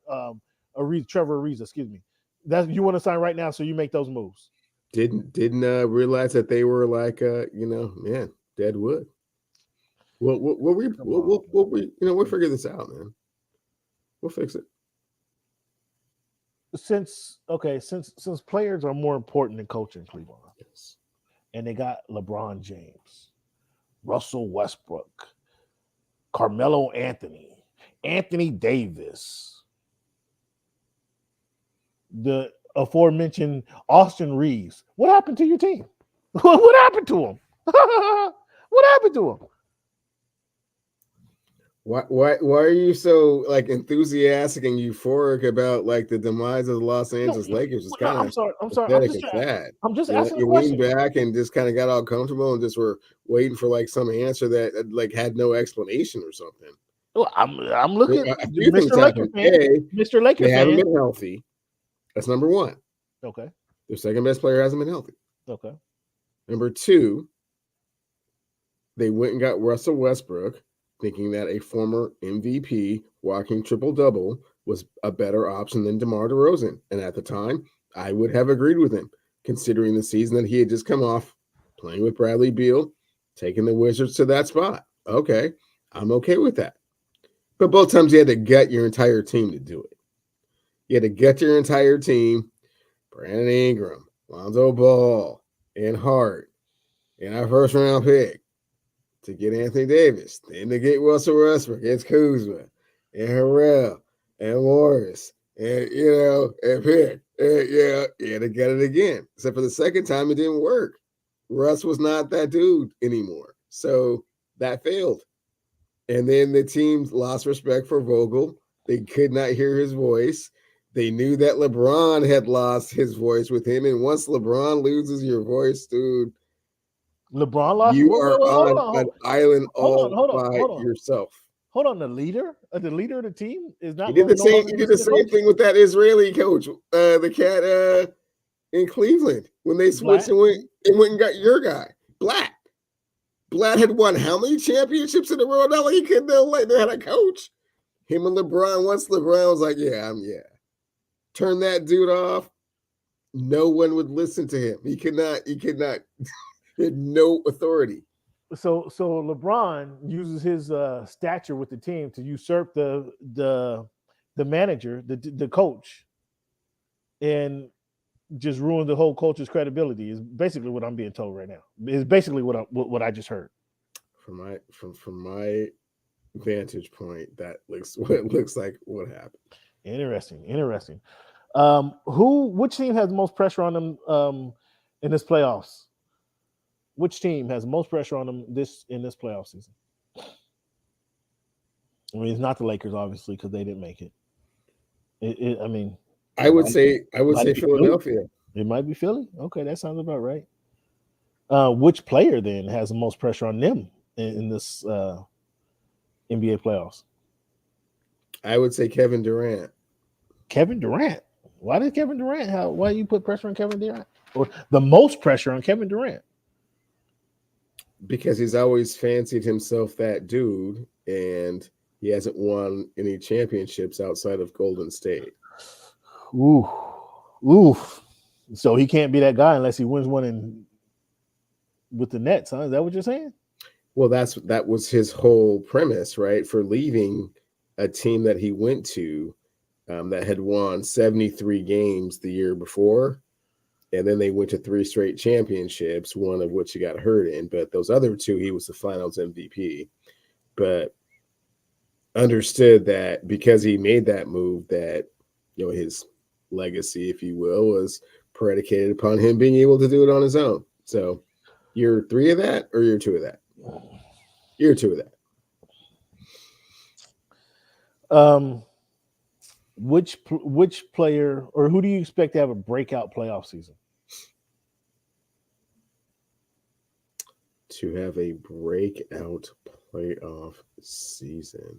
Trevor Ariza. Excuse me. That's you want to sign right now, so you make those moves. Didn't realize that they were like man, dead wood. We'll figure this out, man. We'll fix it. Since players are more important than coaching, Cleveland, yes, and they got LeBron James, Russell Westbrook, Carmelo Anthony, Anthony Davis, the aforementioned Austin Reeves. What happened to your team? What happened to him? What happened to him? Why are you so like enthusiastic and euphoric about like the demise of the Los Angeles Lakers? It's kind of I'm sorry. I'm just asking you a question. leaned back and just kind of got all comfortable and just were waiting for like some answer that like had no explanation or something. Well, I'm looking at Mr. Laker fan. Mr. Laker they fan. haven't been healthy. That's number one. Okay. Their second best player hasn't been healthy. Okay. Number two, they went and got Russell Westbrook, thinking that a former MVP walking triple-double was a better option than DeMar DeRozan. And at the time, I would have agreed with him, considering the season that he had just come off, playing with Bradley Beal, taking the Wizards to that spot. Okay, I'm okay with that. But both times you had to gut your entire team to do it. You had to gut your entire team, Brandon Ingram, Lonzo Ball, and Hart, and our first-round pick, to get Anthony Davis, then to get Russell Westbrook, it's Kuzma, and Harrell, and Morris, and and Pitt, and to get it again. Except for the second time, it didn't work. Russ was not that dude anymore, so that failed. And then the team lost respect for Vogel. They could not hear his voice. They knew that LeBron had lost his voice with him, and once LeBron loses your voice, dude. LeBron lost. You are on an island all by yourself. Hold on, the leader of the team is not. He did the same. He did the same thing with that Israeli coach, the cat in Cleveland, when they switched and went and got your guy, Blatt. Blatt had won how many championships in a row? Not like he couldn't like they had a coach. Him and LeBron. Once LeBron was like, turn that dude off. No one would listen to him. He could not. He had no authority. So LeBron uses his stature with the team to usurp the manager, the coach, and just ruin the whole coach's credibility. Is basically what I'm being told right now. Is basically what I just heard. From my vantage point, that looks what it looks like. What happened? Interesting. Which team has the most pressure on them in this playoffs? Which team has the most pressure on them in this playoff season? I mean, it's not the Lakers, obviously, because they didn't make it. I would say Philadelphia. It might be Philly. Okay, that sounds about right. Which player then has the most pressure on them in this NBA playoffs? I would say Kevin Durant. Kevin Durant. Why did Kevin Durant? Why do you put pressure on Kevin Durant, or the most pressure on Kevin Durant? Because he's always fancied himself that dude, and he hasn't won any championships outside of Golden State. Ooh. So he can't be that guy unless he wins one with the Nets, huh? Is that what you're saying? Well, that was his whole premise, right? For leaving a team that he went to that had won 73 games the year before. And then they went to 3 straight championships, one of which he got hurt in. But those other 2, he was the finals MVP. But understood that because he made that move, that his legacy, if you will, was predicated upon him being able to do it on his own. So you're 3 of that, or you're 2 of that? You're 2 of that. Which player, or who do you expect to have a breakout playoff season? to have a breakout playoff season?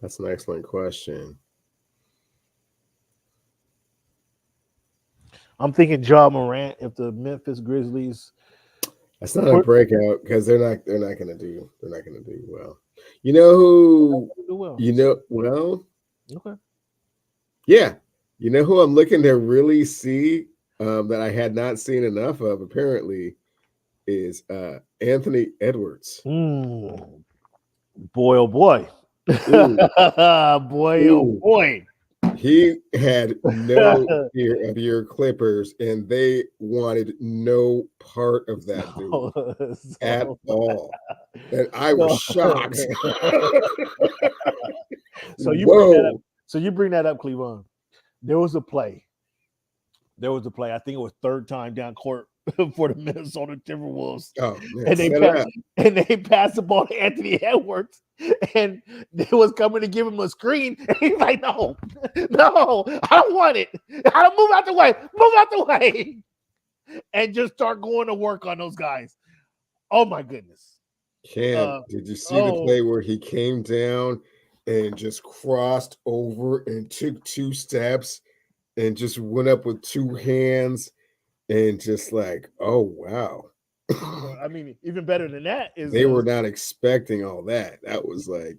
That's an excellent question. I'm thinking Ja Morant if the Memphis Grizzlies. That's not a breakout because they're not going to do well. You know who? Okay. Yeah. You know who I'm looking to really see that I had not seen enough of apparently is Anthony Edwards. Boy, oh boy. Boy, oh boy. He had no fear of your Clippers, and they wanted no part of that dude at all. And I was shocked. So you bring that up. So you bring that up, Cleveland. There was a play. I think it was third time down court for the Minnesota Timberwolves. Oh, man, and they passed the ball to Anthony Edwards, and they was coming to give him a screen. And he's like, no, I don't want it. I don't move out the way, and just start going to work on those guys. Oh my goodness. Cam, did you see the play where he came down and just crossed over and took 2 steps and just went up with 2 hands and just like, oh, wow. I mean, even better than that is they were not expecting all that. That was like,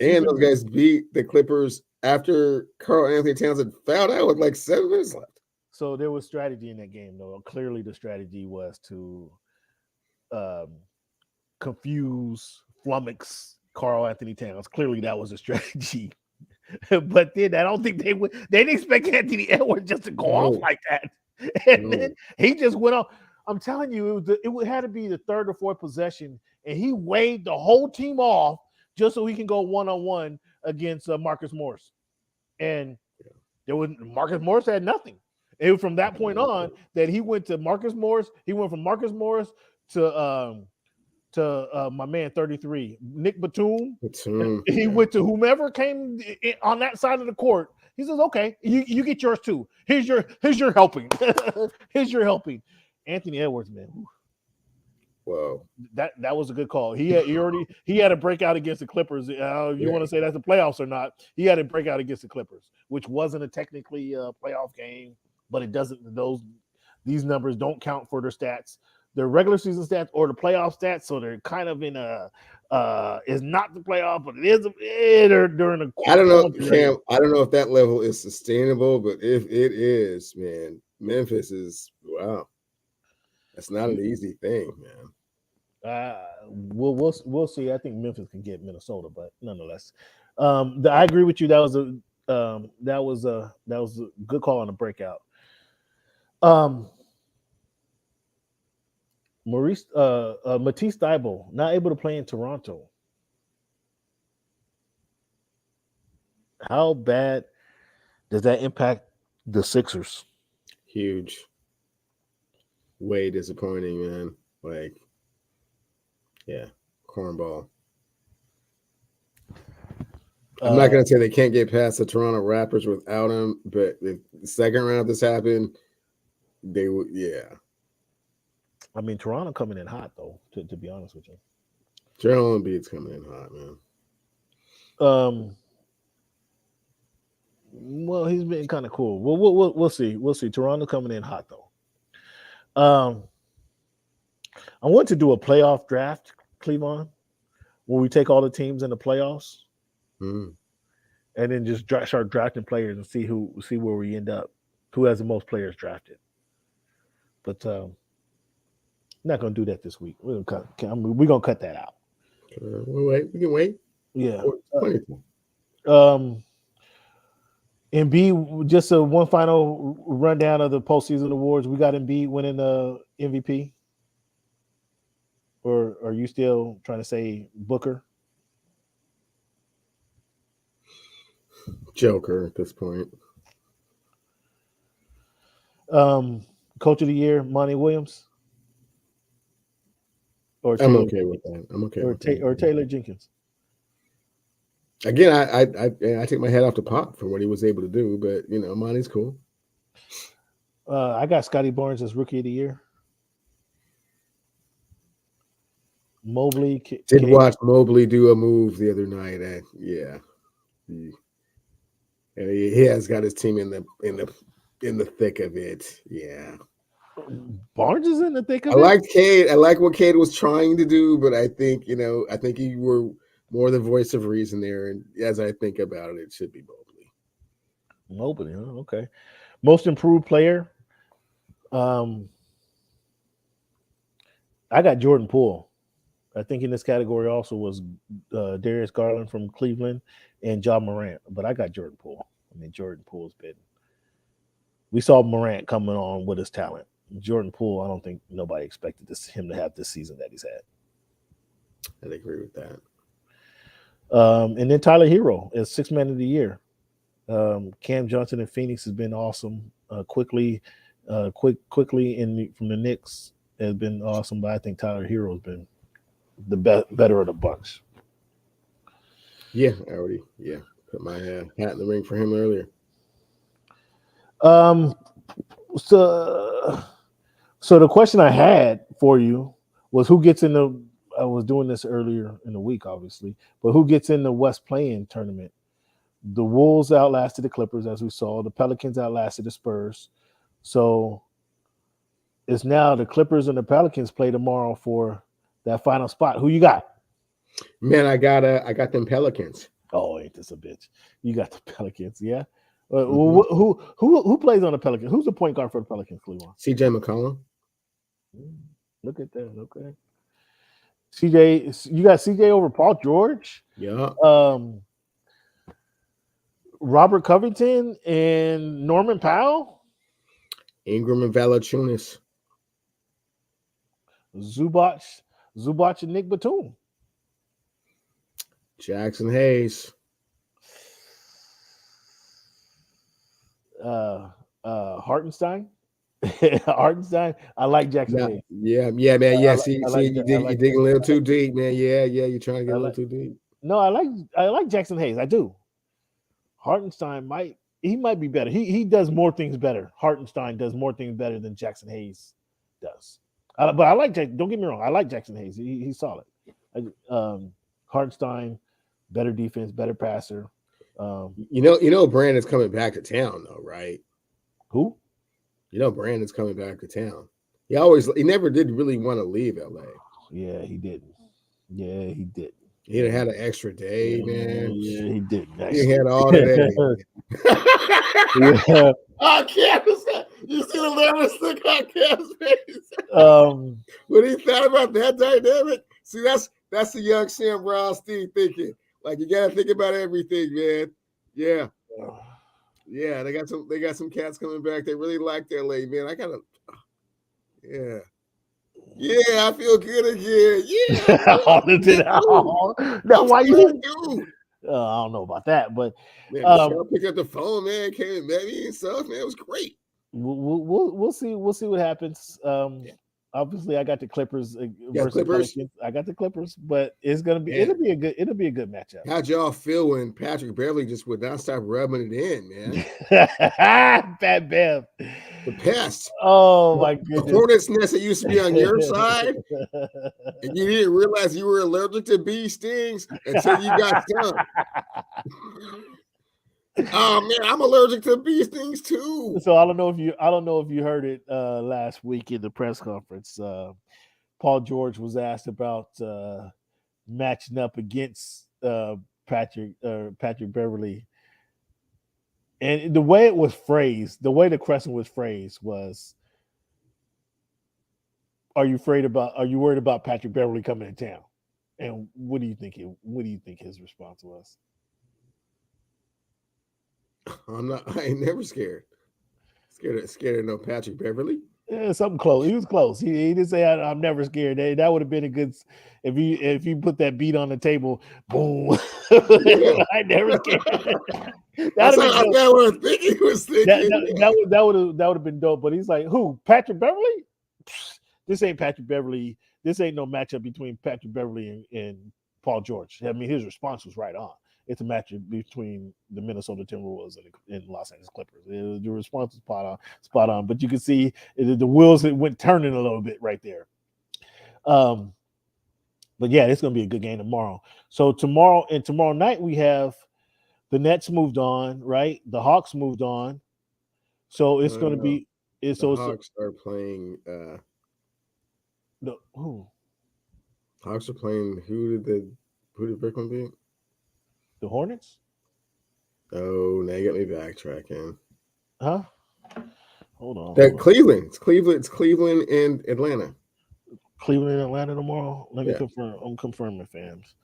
and those guys beat the Clippers after Karl Anthony Towns had fouled out with like 7 minutes left. So there was strategy in that game, though. Clearly, the strategy was to confuse, flummox Karl Anthony Towns. Clearly, that was a strategy. But then I don't think they didn't expect Anthony Edwards just to go off like that. And then he just went off. I'm telling you, it had to be the 3rd or 4th possession, and he waved the whole team off just so he can go one-on-one against Marcus Morris. And Marcus Morris had nothing. And from that point on, that he went to Marcus Morris. He went from Marcus Morris to my man 33, Nick Batum. He went to whomever came on that side of the court. He says, "Okay, you get yours too. Here's your helping. Here's your helping." Anthony Edwards, man. Wow, that was a good call. He had a breakout against the Clippers. You want to say that's the playoffs or not? He had a breakout against the Clippers, which wasn't a technically playoff game, but it doesn't. These numbers don't count for their stats. The regular season stats or the playoff stats, so they're kind of in a is not the playoff, but it is during the. I don't know, Cam. I don't know if that level is sustainable, but if it is, man, Memphis is wow. That's not an easy thing, man. We'll see. I think Memphis can get Minnesota, but nonetheless, I agree with you. That was a good call on the breakout. Matisse Thybulle not able to play in Toronto. How bad does that impact the Sixers? Huge. Way disappointing, man. Like, yeah, cornball. I'm not going to say they can't get past the Toronto Raptors without him, but if the second round this happened, they would, yeah. I mean, Toronto coming in hot, though, to be honest with you. Joel Embiid's coming in hot, man. Well, he's been kind of cool. We'll see. We'll see. Toronto coming in hot, though. I want to do a playoff draft, Cleveland, where we take all the teams in the playoffs, and then just start drafting players and see where we end up, who has the most players drafted. But not going to do that this week. We're going to cut that out. We'll wait. We can wait. Yeah. Embiid, just one final rundown of the postseason awards. We got Embiid winning the MVP. Or are you still trying to say Booker? Joker at this point. Coach of the Year, Monty Williams? I'm okay with that. I'm okay. Or Taylor Jenkins. Again, I take my hat off to Pop for what he was able to do, but Monty's cool. I got Scotty Barnes as Rookie of the Year. Mobley did watch Mobley do a move the other night. Yeah, he has got his team in the thick of it. Yeah, Barnes is in the thick of it. I it. liked Cade. I like what Cade was trying to do, but I think you were more the voice of reason there. And as I think about it, it should be Mobley. Mobley, huh? Okay. Most improved player. I got Jordan Poole. I think in this category also was Darius Garland from Cleveland and John Morant. But I got Jordan Poole. I mean, Jordan Poole's been. We saw Morant coming on with his talent. Jordan Poole, I don't think nobody expected him to have this season that he's had. I'd agree with that. And then Tyler Hero is Sixth Man of the Year. Cam Johnson in Phoenix has been awesome. Quickly from the Knicks has been awesome, but I think Tyler Hero has been the better of the bunch. Yeah, I already put my hat in the ring for him earlier. So the question I had for you was who gets in the. I was doing this earlier in the week, obviously, but who gets in the West Play-in tournament? The Wolves outlasted the Clippers, as we saw. The Pelicans outlasted the Spurs. So it's now the Clippers and the Pelicans play tomorrow for that final spot. Who you got? Man, I got them Pelicans. Oh, ain't this a bitch? You got the Pelicans, yeah. Who plays on the Pelicans? Who's the point guard for the Pelicans, Cleveland? CJ McCollum. Look at that. Okay. CJ, you got CJ over Paul George. Yeah. Robert Covington and Norman Powell. Ingram and Valanciunas. Zubac and Nick Batum. Jackson Hayes. Hartenstein. Hartenstein. I like Jackson Hayes. Yeah, man. Yeah, you dig a little too deep, man. Yeah, you're trying to get a little too deep. No, I like Jackson Hayes. I do. Hartenstein might be better. He does more things better. Hartenstein does more things better than Jackson Hayes does. But I like Jackson. Don't get me wrong. I like Jackson Hayes. He's solid. Hartenstein, better defense, better passer. Brandon's coming back to town though, right? Who? Brandon's coming back to town. He never did really want to leave LA. Yeah, he didn't. He had an extra day, man. Yeah, he didn't. He had all the day. Yeah. Oh, Cam, you see the nervous look on Cam's face. What he thought about that dynamic? See, that's the young Sam Brown Steve thinking. Like, you gotta think about everything, man. Yeah. Yeah, they got some cats coming back. They really like LA, man. Yeah, I feel good again. Yeah. Now, why you do? I don't know about that, but man, Michelle picked up the phone, man, came and met me and stuff, man. It was great. We'll see what happens. Obviously, I got the Clippers versus Clippers. Pelicans. I got the Clippers, but it'll be a good matchup. How'd y'all feel when Patrick Beverly just would not stop rubbing it in, man? Bad Bev. The pest. Oh my goodness. The hornet's nest that used to be on your side, and you didn't realize you were allergic to bee stings until you got stung. Oh man, I'm allergic to bee stings too. So I don't know if you heard it last week in the press conference. Paul George was asked about matching up against Patrick Beverly, and the way it was phrased, the way the question was phrased was, "Are you worried about Patrick Beverly coming to town?" And what do you think his response was? I ain't never scared. Scared of no Patrick Beverly. Yeah, something close. He was close. He didn't say I'm never scared. That would have been a good if you put that beat on the table. Boom. I never scared. That's what I was thinking. He was thinking. That would have been dope. But he's like, who? Patrick Beverly? This ain't Patrick Beverly. This ain't no matchup between Patrick Beverly and Paul George. I mean, his response was right on. It's a matchup between the Minnesota Timberwolves and Los Angeles Clippers. The response is spot on. But you can see the wheels went turning a little bit right there. But But yeah, it's going to be a good game tomorrow. So tomorrow night we have the Nets moved on, right? The Hawks moved on. So it's going to be. The Hawks are playing. Who? Hawks are playing. Who did Brooklyn beat? The Hornets. Oh, now you got me backtracking. Huh? Hold on. Cleveland. It's Cleveland and Atlanta. Cleveland and Atlanta tomorrow. Let me confirm. I'm confirming, fans.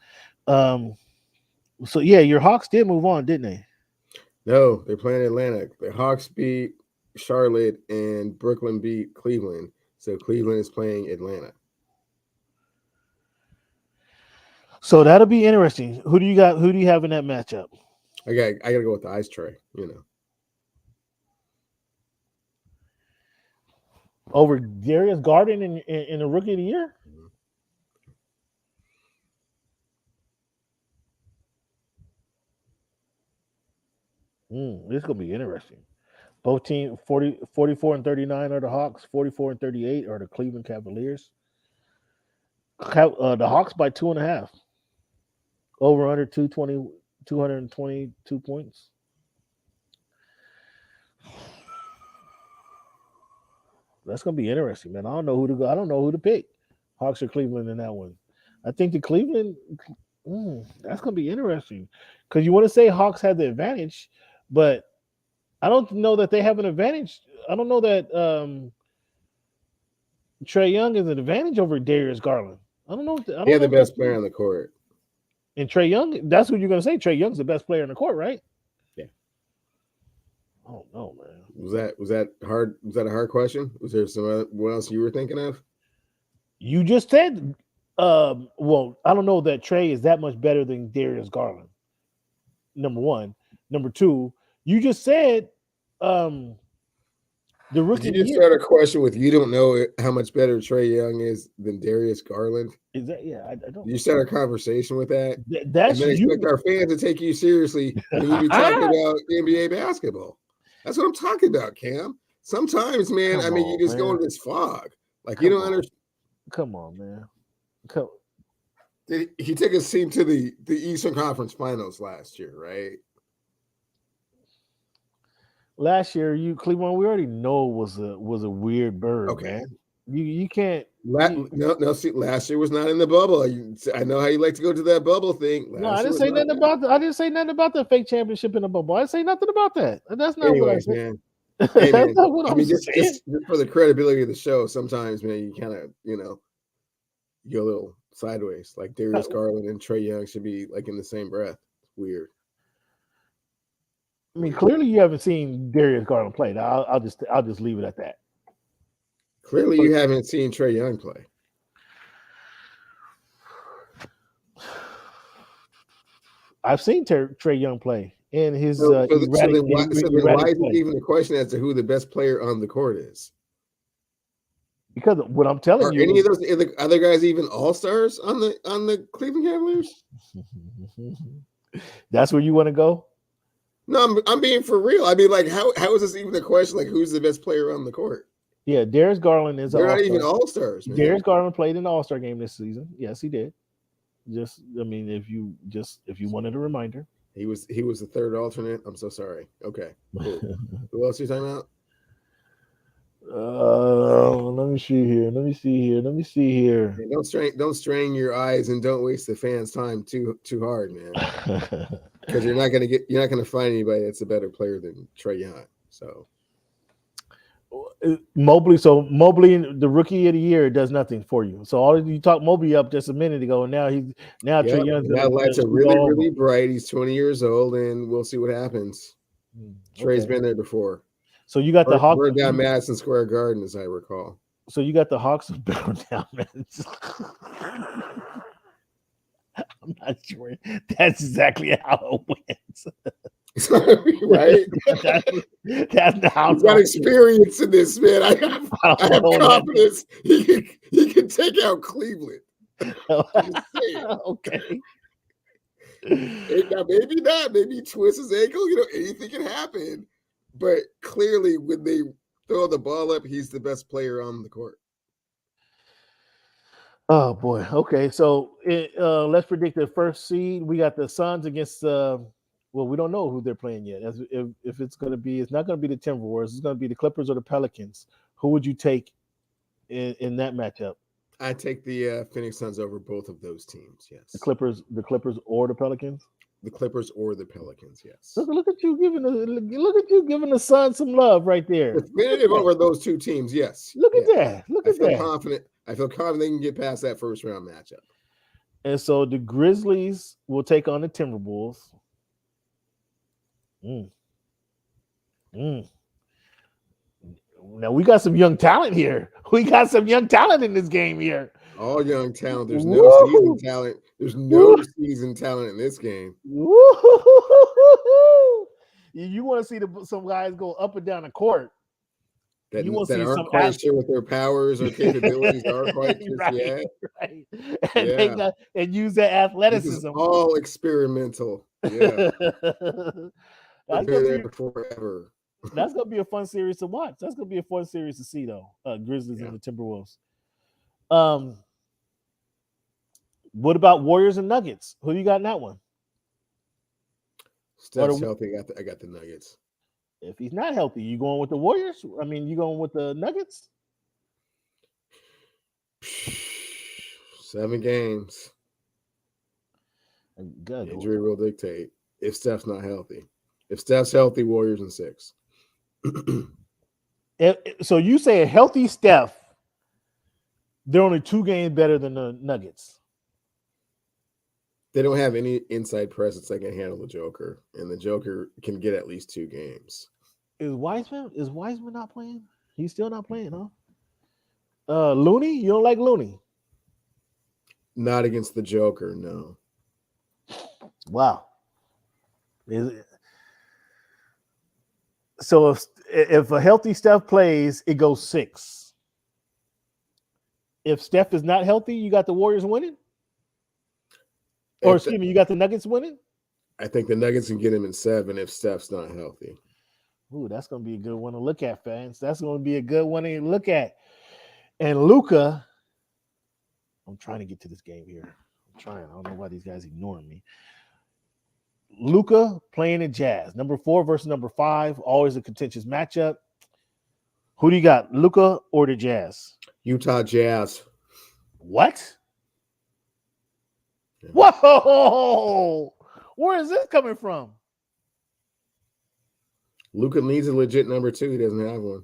So yeah, your Hawks did move on, didn't they? No, they're playing Atlanta. The Hawks beat Charlotte and Brooklyn beat Cleveland. So Cleveland is playing Atlanta. So that'll be interesting. Who do you got? Who do you have in that matchup? I gotta go with the ice tray, Over Darius Garden in the Rookie of the Year? This is going to be interesting. Both teams, 44 and 39 are the Hawks, 44 and 38 are the Cleveland Cavaliers. The Hawks by 2.5. Over under 222 points. That's gonna be interesting, man. I don't know who to pick. Hawks or Cleveland in that one. I think the Cleveland. That's gonna be interesting because you want to say Hawks had the advantage, but I don't know that they have an advantage. I don't know that Trae Young is an advantage over Darius Garland. I don't know. They're the best player on the court. And Trae Young, that's what you're gonna say. Trae Young's the best player on the court, right? Yeah. Oh no, man. Was that hard? Was that a hard question? Was there what else you were thinking of? You just said, well, I don't know that Trae is that much better than Darius Garland. Number one. Number two, you just said the rookie. Did you just start a question with you don't know how much better Trae Young is than Darius Garland? Is that I don't. You start a conversation with that. That's and then expect our fans to take you seriously when you be talking about NBA basketball. That's what I'm talking about, Cam. Sometimes, man, you just go into this fog. Like you don't understand. Come on, man. He took his team to the Eastern Conference Finals last year, right? Last year, Cleveland, we already know was a weird bird, okay. Man. You can't. No. See, last year was not in the bubble. I know how you like to go to that bubble thing. I didn't say nothing about that. I didn't say nothing about the fake championship in the bubble. I didn't say nothing about that. That's not what I said. Man. Hey, man. Just for the credibility of the show, sometimes, man, you kind of, you go a little sideways. Like Darius Garland and Trae Young should be like in the same breath. It's weird. I mean, clearly you haven't seen Darius Garland play. I'll just leave it at that. Clearly you haven't seen Trae Young play. I've seen Trae Young play, and his. So then why is it even a question as to who the best player on the court is? Because what I'm telling you, any of those other guys even all-stars on the Cleveland Cavaliers? That's where you want to go? No, I'm being for real. I mean, like, how is this even a question? Like, who's the best player on the court? Yeah, Darius Garland is. They're not even all-stars. Man. Darius Garland played in the All-Star game this season. Yes, he did. If you wanted a reminder, he was the third alternate. I'm so sorry. Okay, cool. Who else are you talking about? Let me see here. Hey, don't strain your eyes and don't waste the fans' time too hard, man. Because you're not gonna find anybody that's a better player than Trae Young. So Mobley, the rookie of the year, does nothing for you. So all you talked Mobley up just a minute ago, and now Trae Young's that lights are really bright. He's 20 years old, and we'll see what happens. Trae's been there before. So you got the Hawks. We're down Madison Square Garden, as I recall. So you got the Hawks down, man. I'm not sure that's exactly how it went. Right? That's how he's got experience in this, man. I have confidence he can take out Cleveland. Okay. Now, maybe not. Maybe he twists his ankle. Anything can happen. But clearly, when they throw the ball up, he's the best player on the court. Oh boy. Okay, so let's predict the first seed. We got the Suns against. Well, we don't know who they're playing yet. As if it's going to be, it's not going to be the Timberwolves. It's going to be the Clippers or the Pelicans. Who would you take in that matchup? I take the Phoenix Suns over both of those teams. Yes, the Clippers or the Pelicans. The Clippers or the Pelicans. Yes. Look at you giving the Suns some love right there. Definitive over those two teams. Yes. Look at that. I feel confident. I feel confident they can get past that first round matchup. And so the Grizzlies will take on the Timberwolves. Now we got some young talent here. We got some young talent in this game here. All young talent. There's no seasoned talent. There's no seasoned talent in this game. You want to see some guys go up and down the court. That aren't quite sure what their powers or capabilities are quite just yet. Right. And use that athleticism. This is all experimental. Yeah. That's gonna be forever. That's gonna be a fun series to watch. That's gonna be a fun series to see, though. Grizzlies and the Timberwolves. What about Warriors and Nuggets? Who you got in that one? Steph's healthy. I got the Nuggets. If he's not healthy, you going with the Warriors? I mean, you going with the Nuggets? 7 games. Good. Injury will dictate if Steph's not healthy. If Steph's healthy, Warriors in 6. So you say a healthy Steph, they're only 2 games better than the Nuggets. They don't have any inside presence that can handle the Joker, and the Joker can get at least 2 games. Is Wiseman not playing? He's still not playing, huh? Looney? You don't like Looney? Not against the Joker, no. Wow. So if a healthy Steph plays, it goes 6. If Steph is not healthy, you got the Warriors winning? Or excuse me, you got the Nuggets winning? I think the Nuggets can get him in 7 if Steph's not healthy. Ooh, that's going to be a good one to look at, fans. That's going to be a good one to look at. And Luka, I'm trying to get to this game here. I don't know why these guys ignoring me. Luka playing in Jazz. Number 4 versus number 5. Always a contentious matchup. Who do you got, Luka or the Jazz? Utah Jazz. What? Yeah. Whoa! Where is this coming from? Luka needs a legit number 2. He doesn't have one.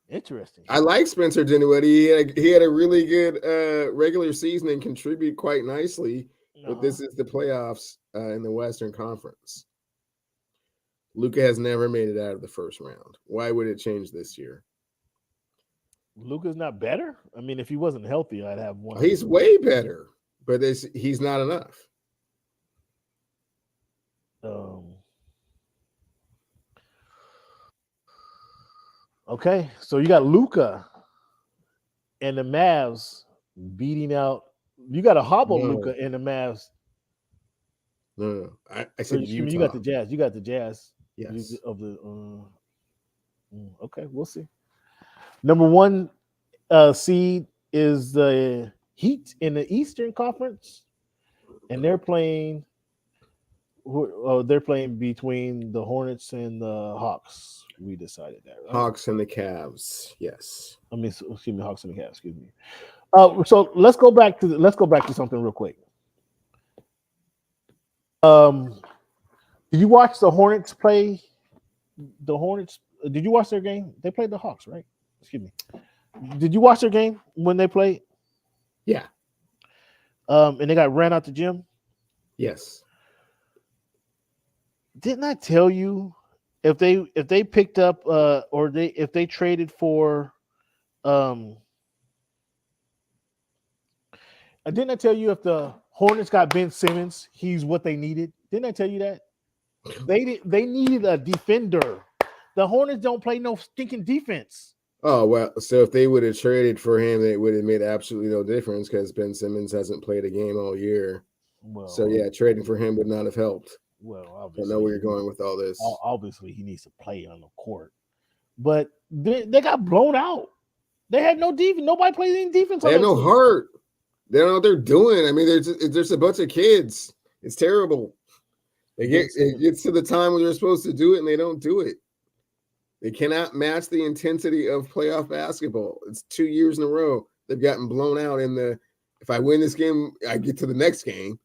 Interesting. I like Spencer Dinwiddie. He had a really good regular season and contributed quite nicely. But this is the playoffs in the Western Conference. Luka has never made it out of the first round. Why would it change this year? Luka's not better? I mean, if he wasn't healthy, I'd have one. He's way better, but he's not enough. Okay, so you got Luka and the Mavs beating out. You got a hobble Luka and the Mavs. No. I said Utah. You got the Jazz. You got the Jazz. Yes. Okay, we'll see. Number 1 seed is the Heat in the Eastern Conference, and they're playing. They're playing between the Hornets and the Hawks. We decided that, right? Hawks and the Cavs. Yes. Excuse me, Hawks and the Cavs. Excuse me. So let's go back to something real quick. Did you watch the Hornets play? The Hornets. Did you watch their game? They played the Hawks, right? Excuse me. Did you watch their game when they played? Yeah. And they got ran out the gym? Yes. Didn't I tell you if they picked up if they traded for didn't I tell you if the Hornets got Ben Simmons, he's what they needed? Didn't I tell you that? They needed a defender. The Hornets don't play no stinking defense. Oh, well, so if they would have traded for him, it would have made absolutely no difference because Ben Simmons hasn't played a game all year. Well, so, yeah, trading for him would not have helped. Well, obviously. I know where you're going with all this. Obviously, he needs to play on the court. But they got blown out. They had no defense. Nobody played any defense. They have no heart. They don't know what they're doing. I mean, there's a bunch of kids. It's terrible. It gets to the time when they're supposed to do it, and they don't do it. They cannot match the intensity of playoff basketball. It's 2 years in a row they've gotten blown out in the. If I win this game, I get to the next game.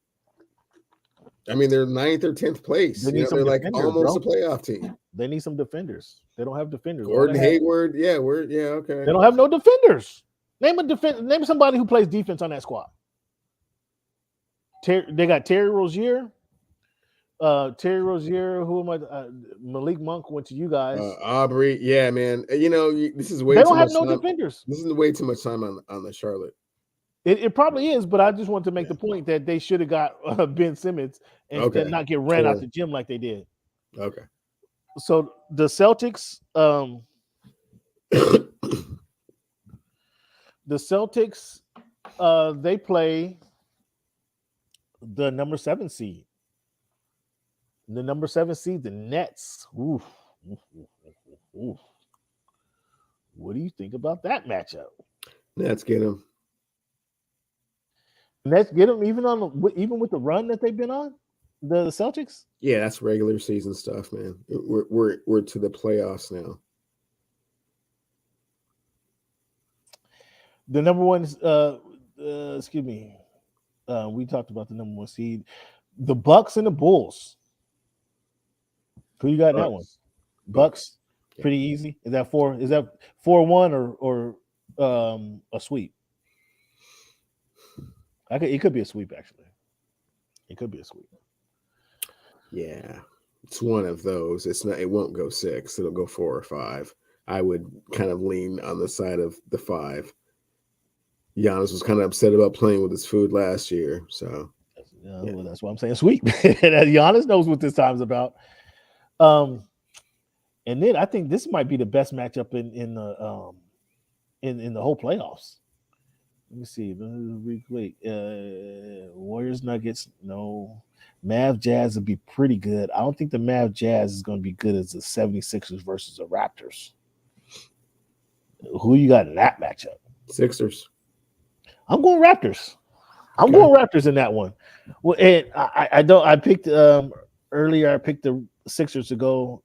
I mean, they're 9th or 10th place. They're like almost a playoff team. They need some defenders. They don't have defenders. Gordon Hayward, okay. They don't have no defenders. Name somebody who plays defense on that squad. They got Terry Rozier. Who am I? Malik Monk went to you guys. Aubrey, yeah, man. This is way. They don't have no defenders. This is way too much time on the Charlotte. It probably is, but I just want to make the point that they should have got Ben Simmons and not get ran out the gym like they did. Okay. So the Celtics, they play the number 7 seed. The number 7 seed, the Nets. Oof. What do you think about that matchup? Nets get them. Nets get them even with the run that they've been on. The Celtics. Yeah, that's regular season stuff, man. We're to the playoffs now. The number one, we talked about the number 1 seed, the Bucks and the Bulls. Who you got in that one? Bucks. Pretty easy. Is that 4-1 or a sweep? It could be a sweep, actually. It could be a sweep. Yeah, it's one of those. It's not. It won't go 6. It'll go 4 or 5. I would kind of lean on the side of the 5. Giannis was kind of upset about playing with his food last year, so well, that's why I'm saying sweep. Giannis knows what this time's about. And then I think this might be the best matchup in the whole playoffs. Let me see. Wait. Warriors Nuggets, no. Mav Jazz would be pretty good. I don't think the Mav Jazz is going to be good as the 76ers versus the Raptors. Who you got in that matchup? Sixers. I'm going Raptors. I'm going Raptors in that one. Well, and I picked earlier. I picked the Sixers to go.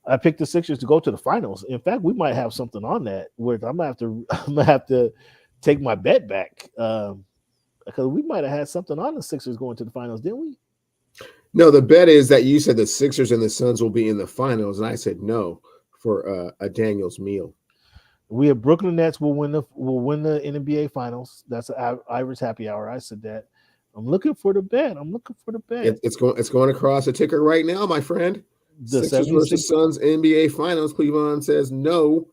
I picked the Sixers to go to the finals. In fact, we might have something on that where I'm gonna have to take my bet back because we might have had something on the Sixers going to the finals, didn't we? No, the bet is that you said the Sixers and the Suns will be in the finals, and I said no for a Daniels meal. We have Brooklyn Nets will win the NBA finals. That's an Irish happy hour. I said that. I'm looking for the bet. It's going across the ticker right now, my friend. The Sixers versus Suns NBA finals. Cleveland says no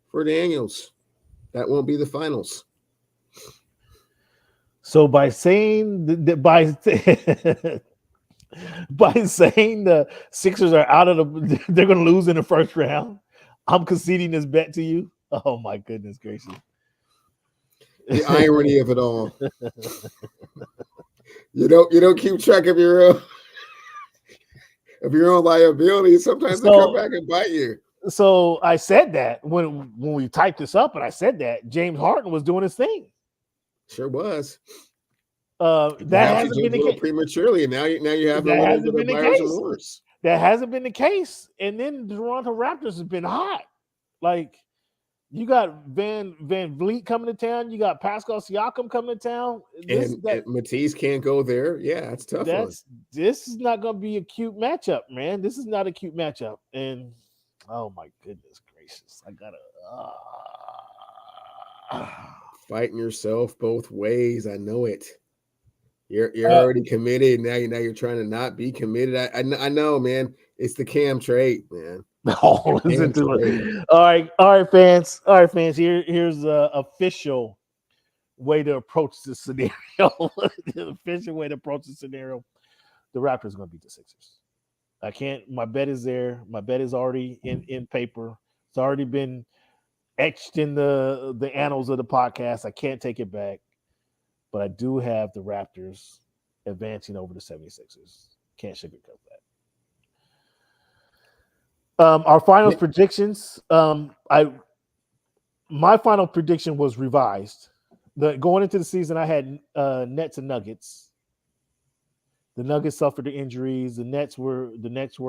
for Daniels. That won't be the finals. So by saying by saying the Sixers are out of they're going to lose in the first round, I'm conceding this bet to you. Oh my goodness gracious! The irony of it all. You don't keep track of your own liability. Sometimes they come back and bite you. So I said that when we typed this up, and I said that James Harden was doing his thing. Sure was. That hasn't been the case prematurely, and now you have a little bit of buyer's remorse. That hasn't been the case, and then the Toronto Raptors has been hot. Like you got Van Vliet coming to town, you got Pascal Siakam coming to town, and Matisse can't go there. Yeah, it's tough. This is not going to be a cute matchup, man. This is not a cute matchup, and oh my goodness gracious, I gotta fighting yourself both ways. I know it. You're already committed. Now you're trying to not be committed. I know, man. It's the Cam trait, man. Oh, listen to it. All right, fans. Here's the official way to approach this scenario. The official way to approach the scenario. The Raptors are going to beat the Sixers. I can't. My bet is there. My bet is already in paper. It's already been etched in the annals of the podcast. I can't take it back. But I do have the Raptors advancing over the 76ers. Can't sugarcoat that. Our finals predictions. I my final prediction was revised. Going into the season, I had Nets and Nuggets. The Nuggets suffered the injuries. The Nets were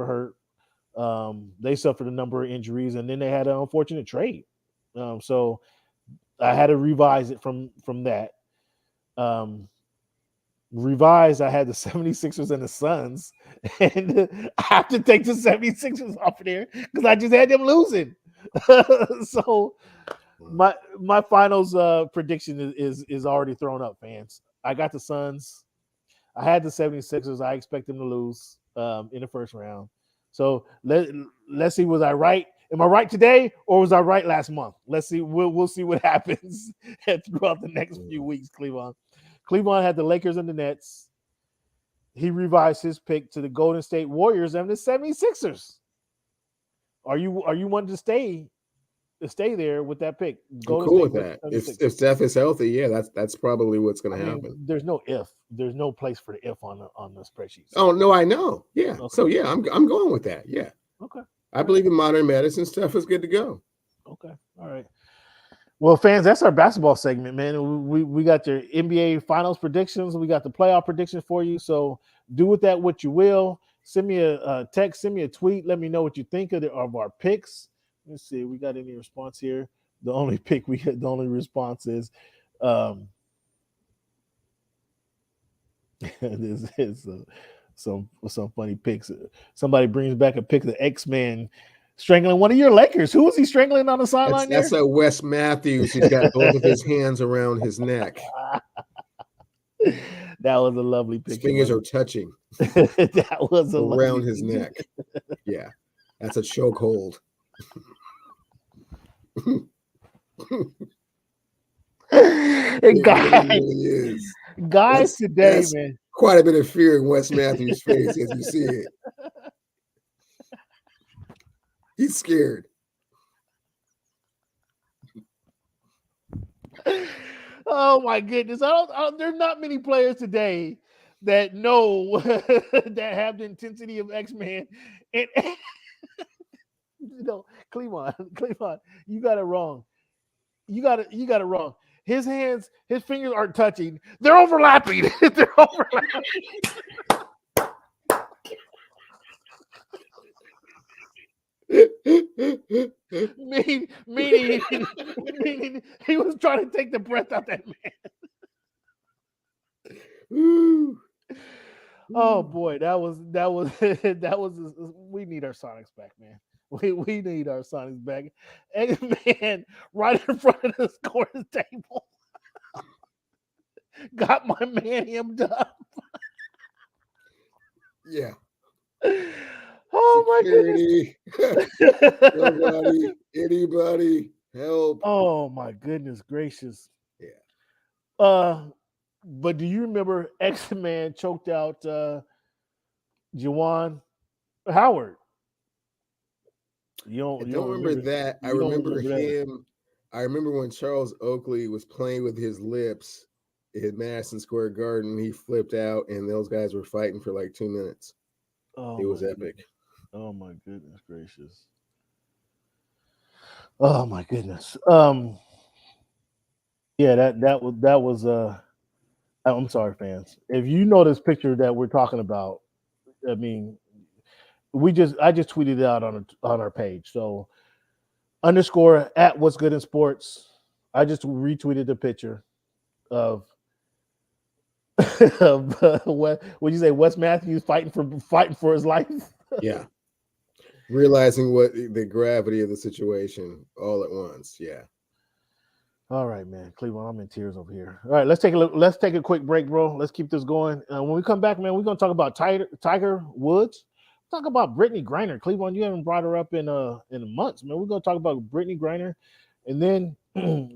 hurt. They suffered a number of injuries, and then they had an unfortunate trade. So I had to revise it from that. Revised, I had the 76ers and the Suns, and I have to take the 76ers off of there because I just had them losing. So my finals prediction is already thrown up, fans. I got the Suns. I had the 76ers. I expect them to lose in the first round. So let's see, was I right? Am I right today, or was I right last month? Let's see. We'll see what happens throughout the next few weeks, Cleveland. Cleveland had the Lakers and the Nets. He revised his pick to the Golden State Warriors and the 76ers. Are you wanting to stay there with that pick? Golden State with that. If Steph is healthy, yeah, that's probably what's going to happen. There's no if. There's no place for the if on the spreadsheet. Oh no, I know. Yeah. Okay. So yeah, I'm going with that. Yeah. Okay. I believe in modern medicine. Steph is good to go. Okay. All right. Well, fans, that's our basketball segment, man. We got the NBA Finals predictions. We got the playoff predictions for you. So do with that what you will. Send me a text. Send me a tweet. Let me know what you think of our picks. Let's see. We got any response here? The only response is, this is some funny picks. Somebody brings back a pic of the X-Men strangling one of your Lakers. Who was he strangling on the sideline? That's a Wes Matthews. He's got both of his hands around his neck. That was a lovely picture. His fingers are touching. That was around his neck. Yeah, that's a chokehold. Guys, today, man, quite a bit of fear in Wes Matthews' face as you see it. He's scared. Oh my goodness! There's not many players today that know that have the intensity of X-Men. And Cleveland, you got it wrong. You got it wrong. His fingers aren't touching. They're overlapping. They're overlapping. meaning he was trying to take the breath out that man. Oh boy, that was we need our Sonics back, man. We need our Sonics back. And man, right in front of the scoring table. Got my man hemmed up. Yeah. Oh Security. My goodness. Anybody, help. Oh my goodness gracious. Yeah. But do you remember X-Man choked out Juwan Howard? I don't remember that. I remember him. I remember when Charles Oakley was playing with his lips at Madison Square Garden. He flipped out, and those guys were fighting for like 2 minutes. Oh, it was epic. Oh my goodness gracious. Oh my goodness. Yeah, that was I'm sorry, fans. If you know this picture that we're talking about, I mean, I just tweeted it out on our page. So _ at What's Good in Sports. I just retweeted the picture of what would you say? Wes Matthews fighting for his life. Yeah, realizing what the gravity of the situation all at once. Yeah. All right, man. Cleveland, I'm in tears over here. All right, let's take a quick break, bro. Let's keep this going. When we come back, man, we're gonna talk about Tiger Woods. Talk about Brittany Griner. Cleveland, you haven't brought her up in months, man. We're gonna talk about Brittany Griner, and then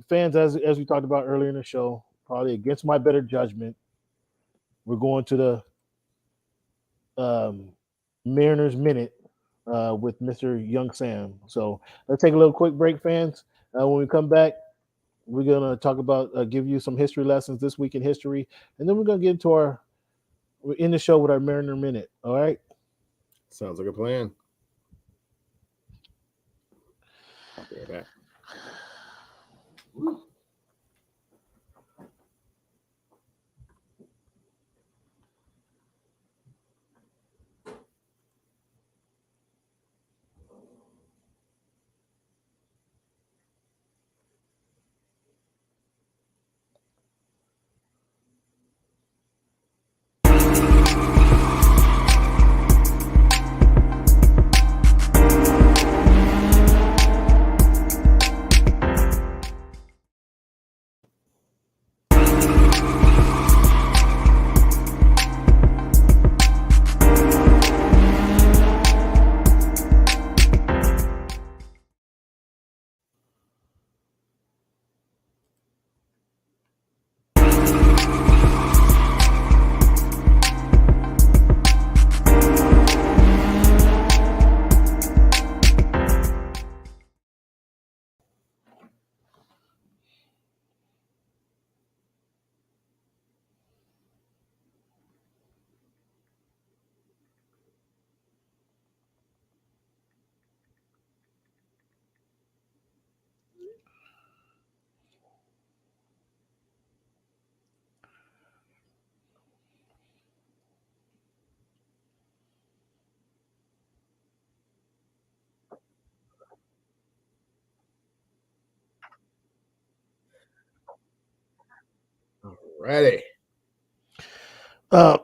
fans, as we talked about earlier in the show, probably against my better judgment, we're going to the Mariners Minute with Mr. Young Sam. So let's take a little quick break, fans. When we come back, we're going to talk about, give you some history lessons this week in history. And then we're going to get into we're in the show with our Mariner Minute. All right. Sounds like a plan. Be right back. Ready. All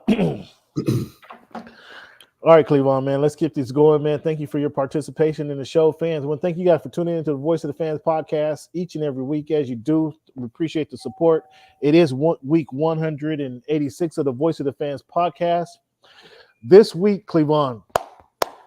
right, Cleavon, man, let's get this going, man. Thank you for your participation in the show, fans. I want to thank you guys for tuning into the Voice of the Fans podcast each and every week as you do. We appreciate the support. It is week 186 of the Voice of the Fans podcast. This week, Cleavon,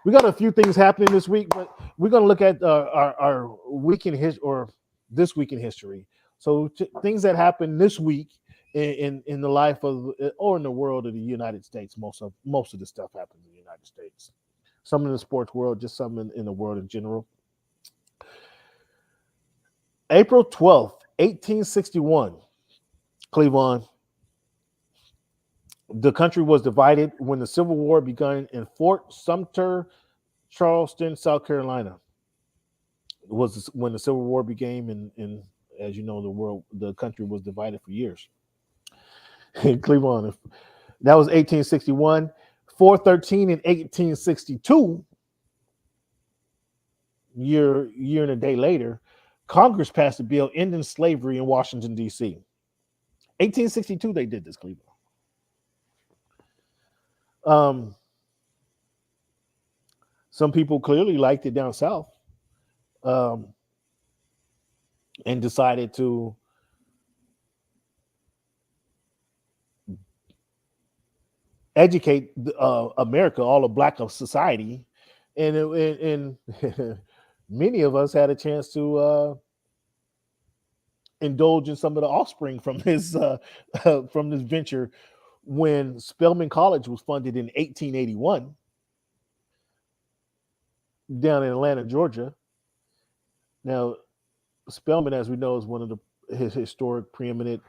we got a few things happening this week, but we're going to look at our week in history, or this week in history. So things that happened this week in the life of, or in the world of the United States. Most of the stuff happens in the United States. Some in the sports world, just some in the world in general. April 12th, 1861, Cleavon. The country was divided when the Civil War began in Fort Sumter, Charleston, South Carolina. It was when the Civil War began, and as you know, the country was divided for years. Cleavon, that was 1861. 413 in 1862, year and a day later, Congress passed a bill ending slavery in Washington, D.C. 1862, they did this, Cleavon. Some people clearly liked it down south, and decided to educate America, all of Black society, and many of us had a chance to indulge in some of the offspring from this venture when Spelman College was funded in 1881 down in Atlanta, Georgia. Now, Spelman, as we know, is one of his historic preeminent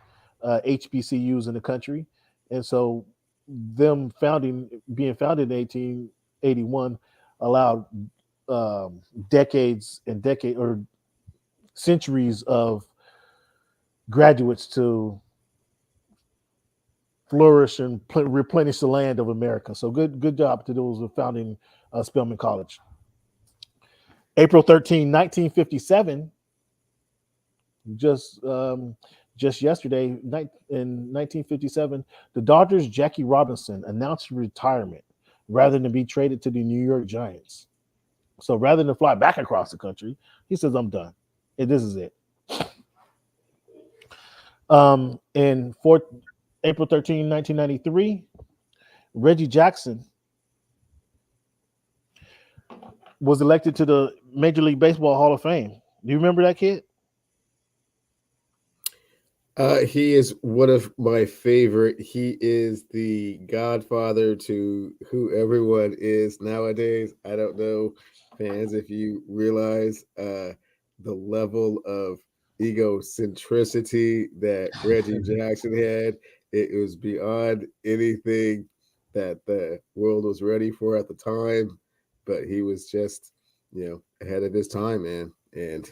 HBCUs in the country, and so them being founded in 1881 allowed centuries of graduates to flourish and replenish the land of America. So good job to those founding Spelman College. April 13, 1957, just yesterday, in 1957, the Dodgers' Jackie Robinson announced retirement rather than be traded to the New York Giants. So rather than fly back across the country, he says, I'm done. And this is it. In April 13, 1993, Reggie Jackson was elected to the Major League Baseball Hall of Fame. Do you remember that kid? He is one of my favorite. He is the godfather to who everyone is nowadays. I don't know, fans, if you realize the level of egocentricity that Reggie Jackson had. It was beyond anything that the world was ready for at the time. But he was just, ahead of his time, man. And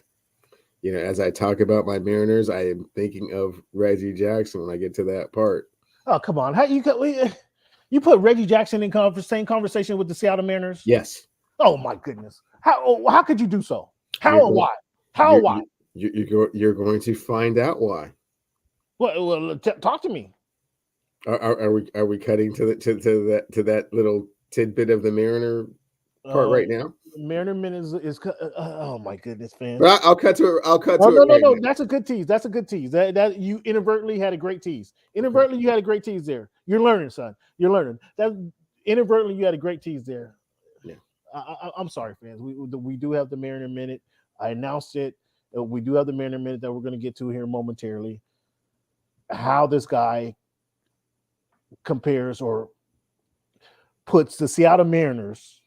as I talk about my Mariners, I am thinking of Reggie Jackson when I get to that part. Oh, come on. How you put Reggie Jackson in same conversation with the Seattle Mariners? Yes. Oh my goodness. How could you do so? How or why? How or why? You're going to find out why. Well, talk to me. Are we cutting to that little tidbit of the Mariner part right now? Mariner minute is oh my goodness, fans. But I'll cut to it. No. That's a good tease. That's a good tease. That you inadvertently had a great tease. Inadvertently, you had a great tease there. You're learning, son. You're learning. That inadvertently, you had a great tease there. Yeah. I'm sorry, fans. We do have the Mariner minute. I announced it. We do have the Mariner minute that we're going to get to here momentarily. How this guy compares or puts the Seattle Mariners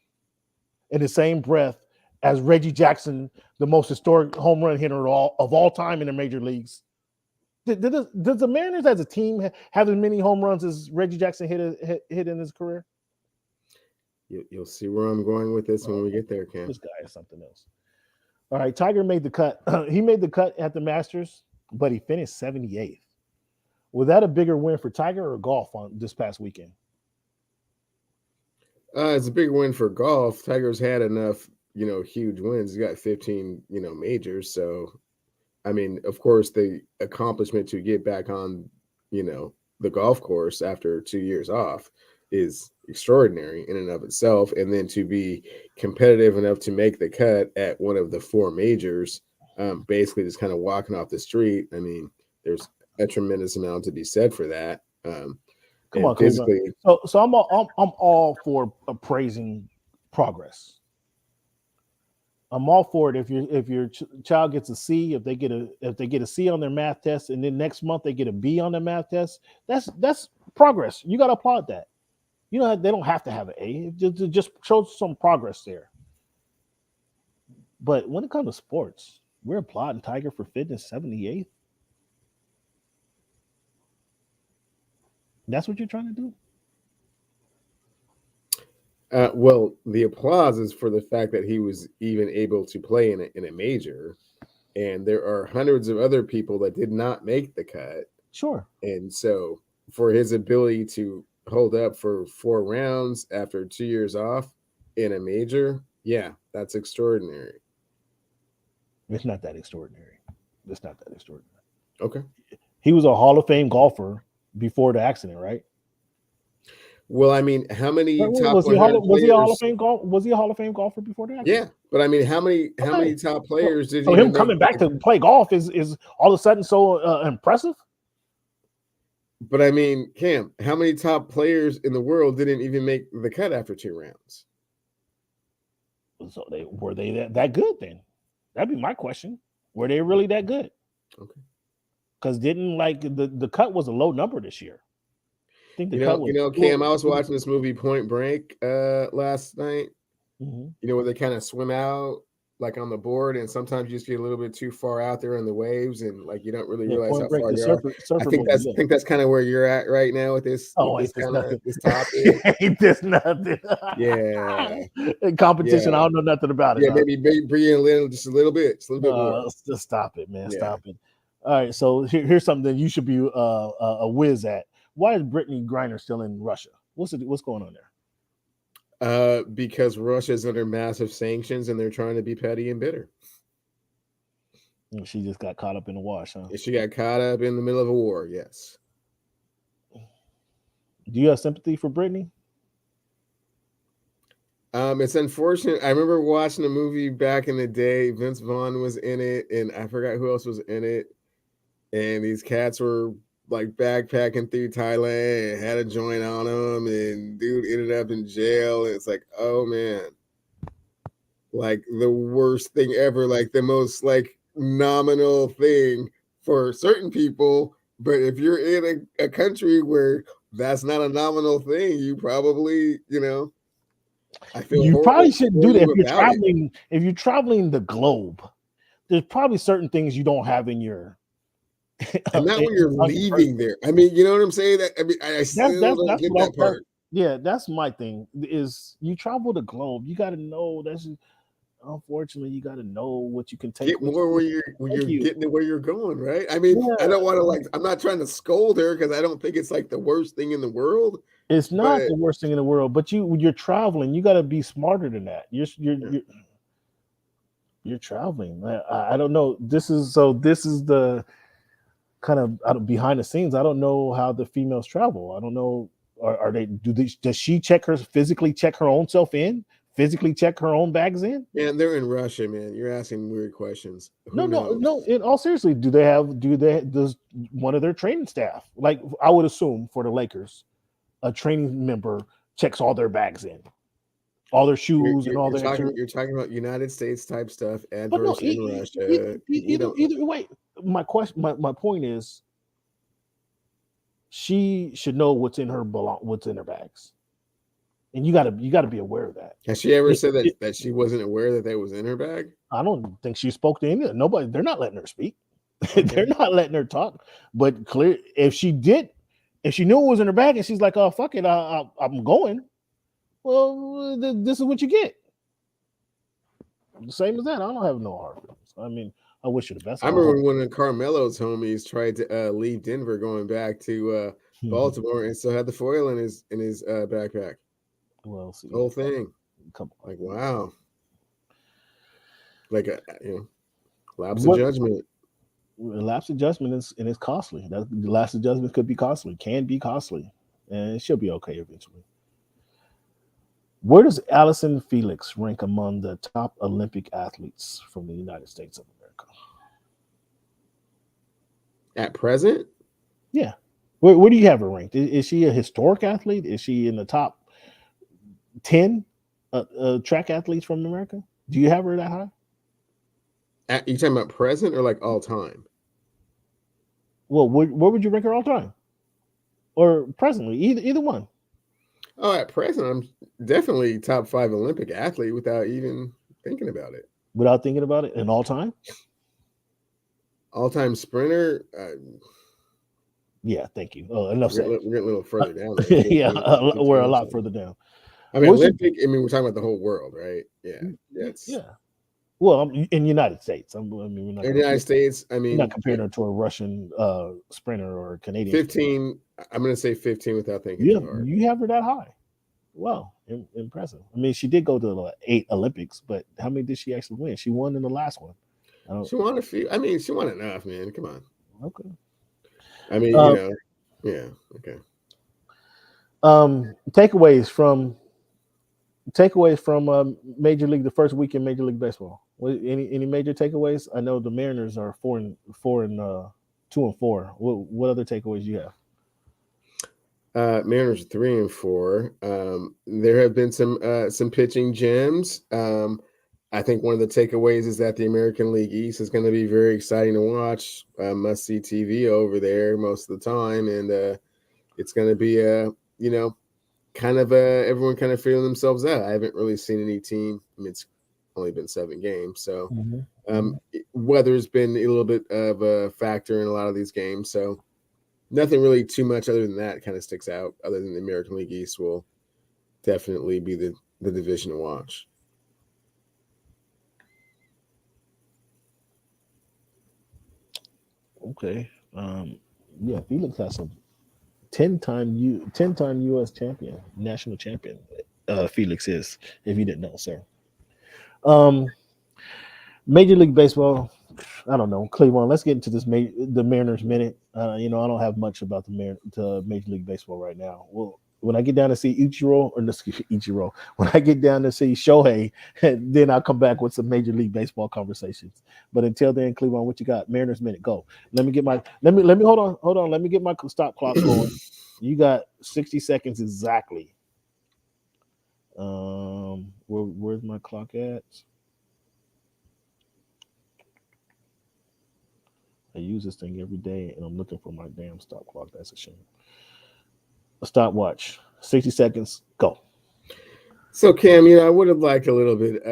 in the same breath as Reggie Jackson, the most historic home run hitter of all time in the major leagues. Does the Mariners as a team have as many home runs as Reggie Jackson hit in his career? You'll see where I'm going with this when we get there, Cam. This guy is something else. All right, Tiger made the cut. He made the cut at the Masters, but he finished 78th. Was that a bigger win for Tiger or golf on this past weekend? It's a big win for golf. Tiger's had enough, huge wins. He's got 15, majors. So, I mean, of course, the accomplishment to get back on, the golf course after 2 years off is extraordinary in and of itself. And then to be competitive enough to make the cut at one of the 4 majors, basically just kind of walking off the street. I mean, there's a tremendous amount to be said for that. Come on, physically. So I'm all for appraising progress. I'm all for it. If your child gets a C, if they get a C on their math test, and then next month they get a B on their math test, that's progress. You got to applaud that. They don't have to have an A. It just shows some progress there. But when it comes to sports, we're applauding Tiger for fitness 78th. That's what you're trying to do? Well, the applause is for the fact that he was even able to play in a major, and there are hundreds of other people that did not make the cut. Sure. And so for his ability to hold up for 4 rounds after 2 years off in a major, yeah, that's extraordinary. It's not that extraordinary. Okay. He was a Hall of Fame golfer before the accident, right? Well, I mean, how many top was he a Hall of Fame golfer? Was he a Hall of Fame golfer before that? Yeah, but I mean, how many top players did? So him coming back to play golf is all of a sudden so impressive. But I mean, Cam, how many top players in the world didn't even make the cut after 2 rounds? So were they that good then? That'd be my question. Were they really that good? Okay. Because the cut was a low number this year. I think cut was, Cam, I was watching this movie Point Break last night. Mm-hmm. Where they kind of swim out like on the board, and sometimes you just get a little bit too far out there in the waves, and like you don't really realize how far you are. I think that's kind of where you're at right now with this. Oh, with this topic. Ain't this nothing? Yeah. In competition, I don't know nothing about it. Yeah, maybe bring in just a little bit more. Just stop it, man. Yeah. Stop it. All right, so here's something you should be a whiz at. Why is Brittany Griner still in Russia? What's going on there? Because Russia's under massive sanctions and they're trying to be petty and bitter. She just got caught up in the wash, huh? She got caught up in the middle of a war, yes. Do you have sympathy for Brittany? It's unfortunate. I remember watching a movie back in the day. Vince Vaughn was in it, and I forgot who else was in it. And these cats were like backpacking through Thailand and had a joint on them, and dude ended up in jail. And it's like, oh man, like the worst thing ever, like the most like nominal thing for certain people. But if you're in a country where that's not a nominal thing, you probably, I feel you probably shouldn't do that if you're traveling the globe. There's probably certain things you don't have in your. And not when you're leaving there. I mean, you know what I'm saying? I still don't get that part. Yeah, that's my thing. Is you travel the globe, you got to know unfortunately, you got to know what you can take. Get more where you're getting to where you're going, right? I mean, I don't want to I'm not trying to scold her because I don't think it's like the worst thing in the world. It's not the worst thing in the world, but you're traveling. You got to be smarter than that. You're traveling. I don't know. This is the kind of behind the scenes. I don't know how the females travel. I don't know. Does she physically check her own self in? Physically check her own bags in? Man, they're in Russia, man. You're asking weird questions. No. In all seriously, does one of their training staff, like I would assume for the Lakers, a training member checks all their bags in, all their shoes and all their. You're talking about United States type stuff, adverse in Russia. Either way, my point is, she should know what's in her bags. And you got to be aware of that. Has she ever said that she wasn't aware that was in her bag? I don't think she spoke to any. Nobody. They're not letting her speak. Okay. They're not letting her talk. But clear, if she knew it was in her bag, and she's like, "Oh fuck it, I'm going." Well, this is what you get. The same as that. I don't have no hard feelings. I mean, I wish you the best. I remember when one of Carmelo's homies tried to leave Denver, going back to Baltimore, and still had the foil in his backpack. Well, see, the whole thing. Come on. Like, wow. Like lapse of judgment. Lapse of judgment is costly. The lapse of judgment could be costly, can be costly, and she'll be okay eventually. Where does Allison Felix rank among the top Olympic athletes from the United States of America? At present? Yeah. Where do you have her ranked? Is she a historic athlete? Is she in the top 10 track athletes from America? Do you have her that high? You talking about present or like all time? Well, where would you rank her all time? Or presently? Either one. Oh, at present, I'm definitely top 5 Olympic athlete without even thinking about it. Without thinking about it? And all time? All-time sprinter? Yeah, thank you. Enough said. We're getting a little further down. Yeah, we're a lot further down. I mean, Olympic, we're talking about the whole world, right? Yeah. Yeah. Well, in the United States. We're not in the United States, not comparing her to a Russian sprinter or a Canadian 15. I'm going to say 15 without thinking. Yeah, you have her that high. Wow, impressive. I mean, she did go to the 8 Olympics, but how many did she actually win? She won in the last one. She won a few. I mean, she won enough, man. Come on. Okay. I mean, yeah. Okay. Takeaways from Major League, the first week in Major League Baseball. Any major takeaways? I know the Mariners are 2-4. What other takeaways you have? Mariners 3-4. There have been some pitching gems. I think one of the takeaways is that the American League East is going to be very exciting to watch. Must see TV over there most of the time, and it's going to be kind of everyone kind of feeling themselves out. I haven't really seen any team. I mean, it's only been 7 games, so weather's been a little bit of a factor in a lot of these games. So nothing really too much other than that kind of sticks out. Other than the American League East will definitely be the division to watch. Okay. Yeah, Felix has some 10-time U.S. champion, national champion. Felix is, if you didn't know, sir. Major League Baseball. I don't know, Cleveland. Let's get into this the Mariners minute. I don't have much about the Major League Baseball right now. Well, when I get down to see when I get down to see Shohei, then I'll come back with some Major League Baseball conversations. But until then, Cleveland, what you got? Mariners minute, go. Let me hold on. Let me get my stop clock going. You got 60 seconds exactly. Where's my clock at? I use this thing every day, and I'm looking for my damn stop clock. That's a shame. A stopwatch. 60 seconds. Go. So, Cam, I would have liked a little bit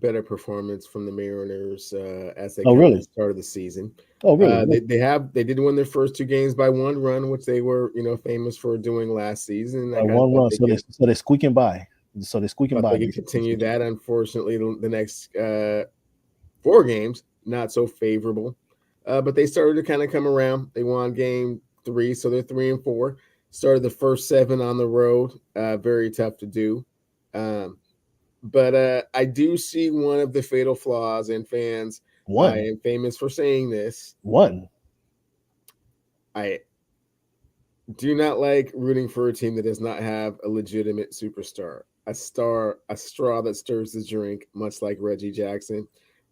better performance from the Mariners as they started the season. Oh, really? They did win their first 2 games by 1 run, which they were famous for doing last season. By 1 run, so they're squeaking by. So they're squeaking but by. They can continue that. Unfortunately, the next 4 games not so favorable. But they started to kind of come around. They won game 3, so they're 3-4. Started the first 7 on the road. Very tough to do. But I do see one of the fatal flaws in fans. I am famous for saying this. I do not like rooting for a team that does not have a legitimate superstar. A straw that stirs the drink, much like Reggie Jackson.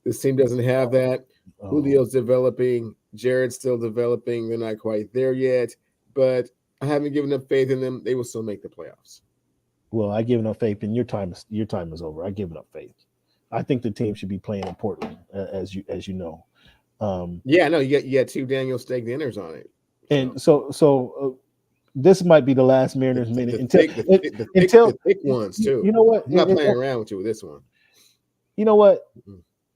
This team doesn't have that. Julio's developing. Jared's still developing. They're not quite there yet, but I haven't given up faith in them. They will still make the playoffs. Well, I give enough faith, and your time is over. I give enough faith. I think the team should be playing in Portland, as you know. Yeah, no, you got 2 Daniel Steak dinners on it, and so this might be the last Mariners minute until the thick ones too. You know what? I'm not playing around with you with this one. You know what?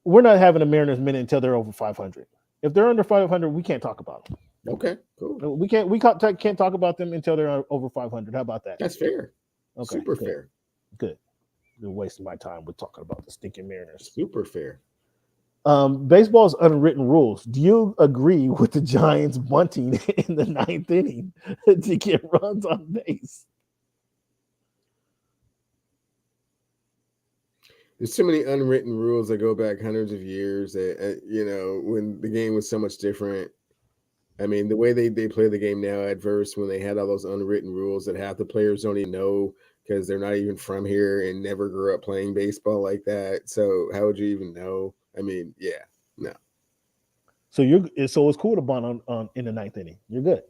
We're not having a Mariners minute until they're over 500. If they're under 500, we can't talk about them. Okay, cool. We can't talk about them until they're over 500. How about that? That's fair. Okay, super fair. Good. You're wasting my time with talking about the stinking Mariners. Super fair. Baseball's unwritten rules. Do you agree with the Giants bunting in the 9th inning to get runs on base? There's so many unwritten rules that go back hundreds of years that, when the game was so much different. I mean, the way they play the game now adverse when they had all those unwritten rules that half the players don't even know because they're not even from here and never grew up playing baseball like that. So how would you even know? I mean, yeah, no. So it's cool to bunt on in the 9th inning. You're good.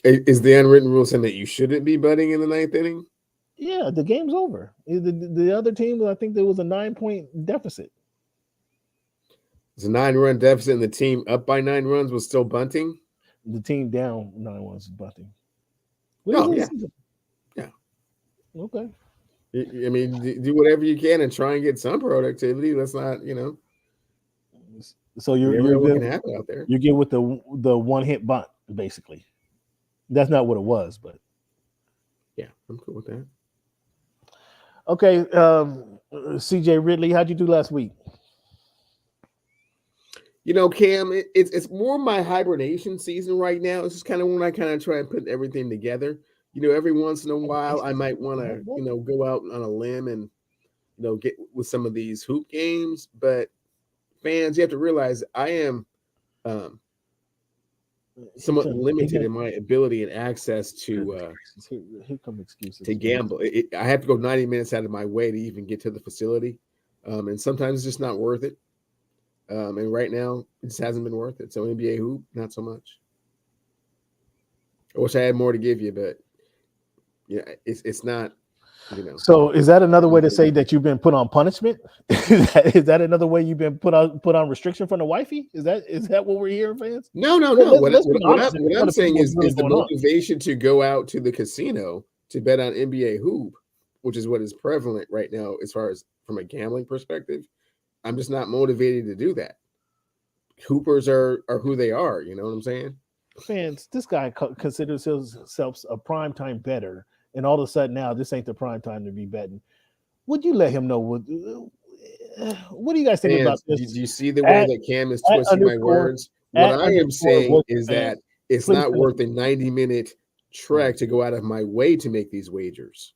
Is the unwritten rule saying that you shouldn't be bunting in the 9th inning? Yeah, the game's over. The other team, I think there was a 9-point deficit. It's a 9-run deficit, and the team up by 9 runs was still bunting. The team down 9 runs is bunting. Yeah. Okay. I mean, do whatever you can and try and get some productivity. Let's not, So you're what can happen out there. You get with the one-hit bunt, basically. That's not what it was, but yeah, I'm cool with that. Okay, CJ Ridley, how'd you do last week? Cam, it's more my hibernation season right now. It's just kind of when I kind of try and put everything together. Every once in a while, I might want to, go out on a limb and, get with some of these hoop games. But fans, you have to realize I am somewhat limited in my ability and access to to gamble. I have to go 90 minutes out of my way to even get to the facility, and sometimes it's just not worth it. And right now, it just hasn't been worth it. So NBA hoop, not so much. I wish I had more to give you, but it's not. So is that another way to say that you've been put on punishment? Is that another way you've been put on restriction from the wifey? Is that what we're hearing, fans? No. What I'm saying is the motivation to go out to the casino to bet on NBA hoop, which is what is prevalent right now as far as from a gambling perspective. I'm just not motivated to do that. Hoopers are who they are. You know what I'm saying? Fans, this guy considers himself a primetime bettor. And all of a sudden now, this ain't the prime time to be betting. Would you let him know what do you guys think about this? Did you see the way that Cam is twisting my words? What I am saying is that it's not worth a 90-minute trek to go out of my way to make these wagers.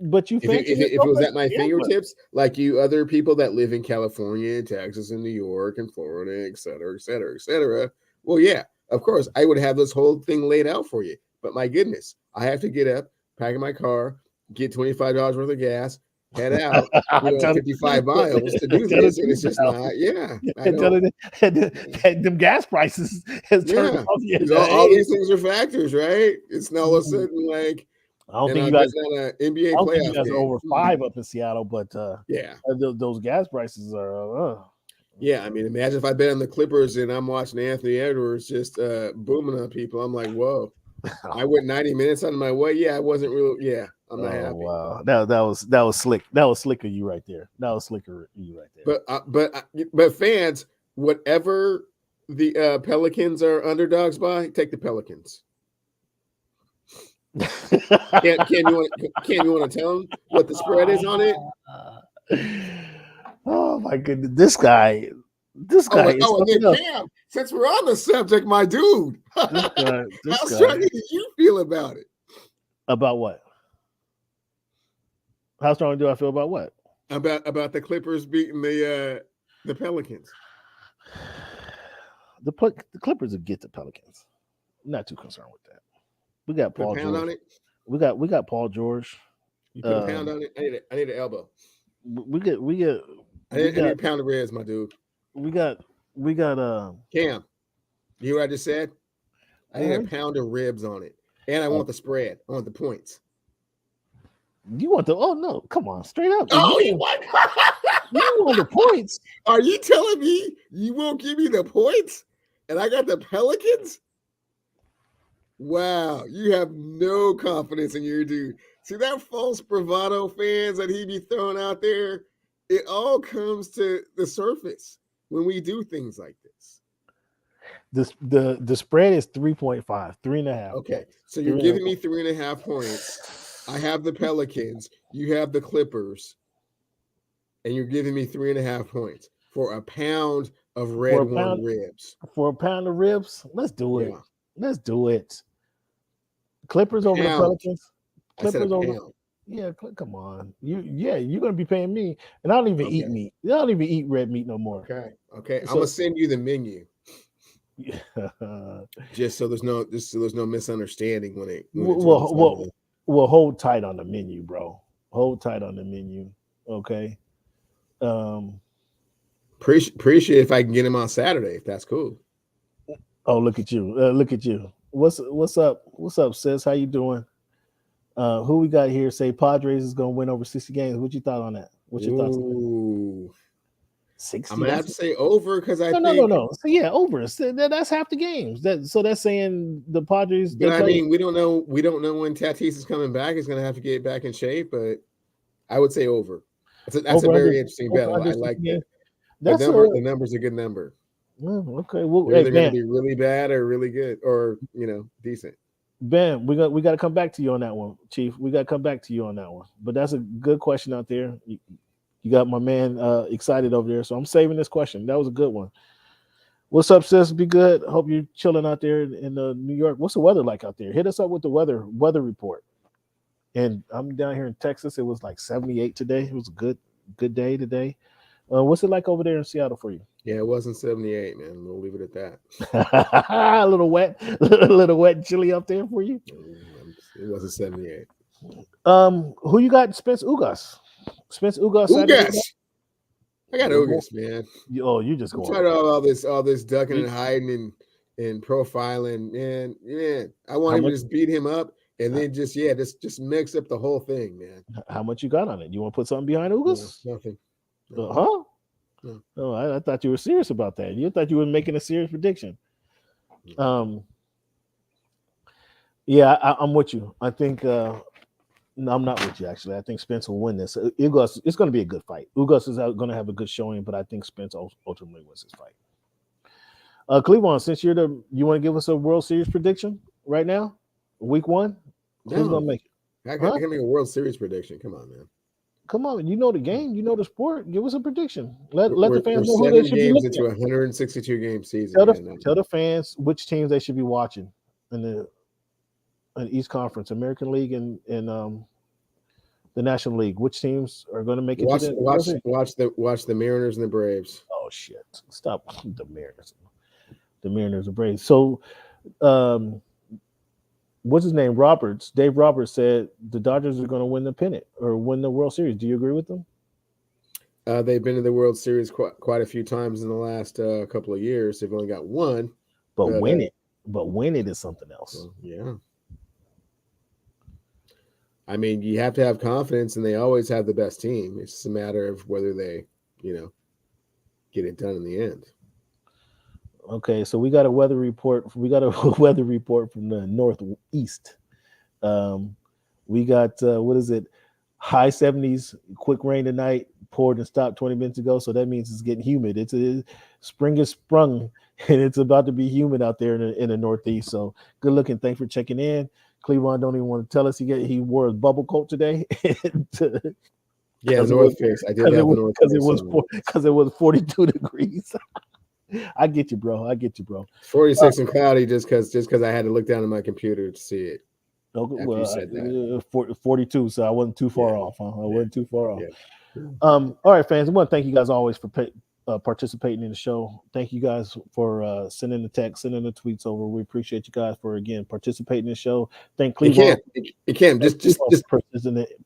But if it was at my fingertips, like you other people that live in California, Texas, and New York, and Florida, et cetera, et cetera, et cetera. Well, yeah, of course, I would have this whole thing laid out for you. But my goodness, I have to get up, pack in my car, get $25 worth of gas, head out 55 miles to do this. And it's just not, them gas prices has turned off. All these things are factors, right? It's not all of a sudden like, I don't think you guys on an NBA playoff are over 5 up in Seattle, but those gas prices are. Yeah, I mean, imagine if I bet on the Clippers and I'm watching Anthony Edwards just booming on people. I'm like, whoa. I went 90 minutes on my way. Yeah, I wasn't real. Yeah, I'm not happy. Wow, that was slick. That was slicker you right there. That was slicker you right there. But fans, whatever the Pelicans are underdogs by, take the Pelicans. Can you want to tell him what the spread is on it? Oh my goodness, this guy is and then Cam, since we're on the subject, my dude, how strongly did you feel about it? About what? How strongly do I feel about what? About the Clippers beating the Pelicans. The Clippers will get the Pelicans. I'm not too concerned with that. We got Paul George. On it. We got Paul George. You put a pound on it. I need an elbow. We get. I need a pound of ribs, my dude. We got. Cam, you hear what I just said? I need a pound of ribs on it, and I want the spread. I want the points. You want the? Oh no! Come on, straight up. Oh, you want the points? Are you telling me you won't give me the points? And I got the Pelicans? Wow, you have no confidence in your dude. See that false bravado fans that he be throwing out there? It all comes to the surface when we do things like this. The spread is 3.5, 3.5. Okay, so you're giving me 3.5 points. I have the Pelicans, you have the Clippers, and you're giving me 3.5 points for a pound of red one ribs. For a pound of ribs? Let's do it. Yeah. Let's do it. Clippers over the Pelicans. Clippers over. Pound. Yeah, come on. You're gonna be paying me, and I don't even eat meat. I don't even eat red meat no more. Okay. So, I'm gonna send you the menu. Just so there's no misunderstanding when it. Well, hold tight on the menu, bro. Hold tight on the menu. Okay. Appreciate if I can get him on Saturday, if that's cool. Oh, look at you. Look at you. What's up? What's up, sis? How you doing? Who we got here? Say Padres is gonna win over 60 games. What you thought on that? What's your thoughts on that? 60. I'm gonna have to say over because I think no. So yeah, over. So that's half the games. So that's saying the Padres. But I mean, we don't know when Tatis is coming back. He's gonna have to get back in shape, but I would say over. That's a very interesting bet. I like that. The number's a good number. Oh, okay. Well, they're going to be really bad or really good, or decent. Ben, we got to come back to you on that one, Chief. We got to come back to you on that one. But that's a good question out there. You got my man excited over there, so I'm saving this question. That was a good one. What's up, sis? Be good. Hope you're chilling out there in New York. What's the weather like out there? Hit us up with the weather report. And I'm down here in Texas. It was like 78 today. It was a good day today. What's it like over there in Seattle for you? Yeah, it wasn't 78, man. We'll leave it at that. a little wet and chilly up there for you. It wasn't 78. Who you got? Spence Ugas. Ugas. I got Ugas, man. You just going. Tired of all this ducking and hiding and profiling, man. Yeah, I want him to just beat him up and then just mix up the whole thing, man. How much you got on it? You want to put something behind Ugas? No, nothing. Huh? No. Oh, I thought you were serious about that. You thought you were making a serious prediction. Yeah, I'm with you. I think no, I'm not with you actually. I think Spence will win this. Ugas, it's going to be a good fight. Ugas is going to have a good showing, but I think Spence ultimately wins his fight. Cleveland, since you want to give us a World Series prediction right now, Week 1? Who's going to make it? I can make a World Series prediction. Come on, man. Come on, you know the game, you know the sport. Give us a prediction. Let the fans know who they should be looking into a 162 game season. Tell the fans which teams they should be watching in the East Conference, American League, and the National League. Which teams are going to make it? Watch the Mariners and the Braves. Oh shit! Stop the Mariners and Braves. So, what's his name? Dave Roberts said the Dodgers are going to win the pennant or win the World Series. Do you agree with them? They've been to the World Series quite a few times in the last couple of years. They've only got one. But win it is something else. Yeah. I mean, you have to have confidence, and they always have the best team. It's just a matter of whether they, get it done in the end. Okay, so we got a weather report. We got a weather report from the Northeast. We got what is it? High 70s, quick rain tonight, poured and stopped 20 minutes ago. So that means it's getting humid. Spring is sprung, and it's about to be humid out there in the Northeast. So good looking. Thanks for checking in. Cleveland don't even want to tell us he wore his bubble coat today. Yeah, North Face. I did have the North Face because it was 42 degrees. I get you, bro. 46 and cloudy just because I had to look down at my computer to see it. Okay, well, you said that. 42, so I wasn't too far off. Huh? I wasn't too far off. Yeah. All right, fans. I want to thank you guys always for participating in the show. Thank you guys for sending the text, sending the tweets over. We appreciate you guys for again participating in the show. Thank Cleveland. It can't just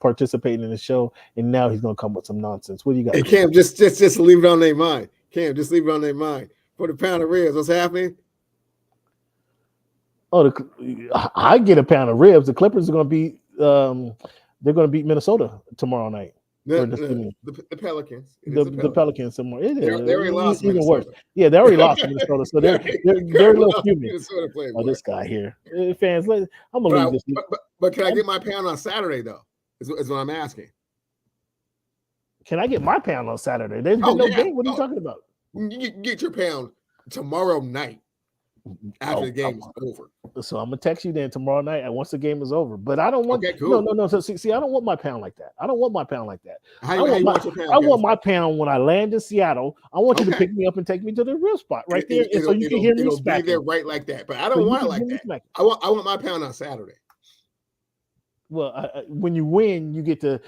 participating in the show, and now he's gonna come with some nonsense. What do you got? It can't just leave it on their mind. Cam, just leave it on their mind. For the pound of ribs, what's happening? Oh, I get a pound of ribs. The Clippers are going to beat. They're going to beat Minnesota tomorrow night. The Pelicans. The Pelicans tomorrow. They already lost. Even worse. Yeah, they already lost Minnesota, so they're a little fuming. Oh, this guy here, fans. I'm gonna leave this. But can I get my pound on Saturday though? Is what I'm asking. Can I get my pound on Saturday? There's been no game. What are you talking about? You get your pound tomorrow night after the game is over. So I'm gonna text you then tomorrow night and once the game is over. But I don't want no. So see, I don't want my pound like that. I want my pound when I land in Seattle. I want you to pick me up and take me to the real spot right there, so you can hear me smack. Be there right like that. But I don't want it like that. I want my pound on Saturday. Well, when you win, you get to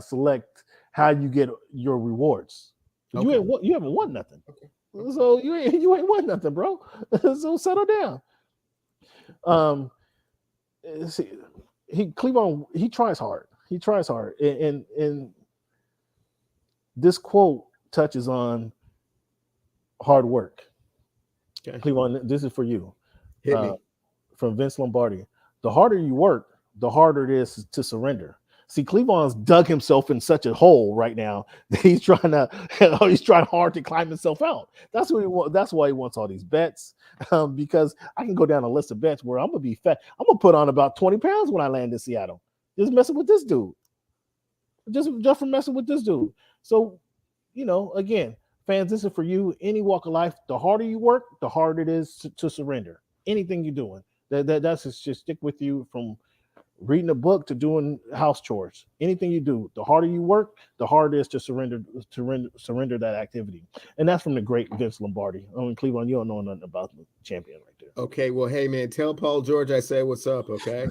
select how you get your rewards. Okay. You haven't won nothing. Okay. So you ain't won nothing, bro. So settle down. See, Cleveland, he tries hard. And this quote touches on hard work. Okay. Cleveland, this is for you. Hit me. From Vince Lombardi. The harder you work, the harder it is to surrender. See, Cleveland's dug himself in such a hole right now that he's trying hard to climb himself out. That's what he wants. That's why he wants all these bets, because I can go down a list of bets where I'm gonna be fat. I'm gonna put on about 20 pounds when I land in Seattle. Just messing with this dude. Just from messing with this dude. So, again, fans, this is for you. Any walk of life, the harder you work, the harder it is to surrender. Anything you're doing, that's just stick with you from reading a book to doing house chores. Anything you do, the harder you work, the harder it is to surrender that activity. And that's from the great Vince Lombardi. In Cleveland, you don't know nothing about the champion right there. Okay, well, hey man, tell Paul George I say what's up. Okay.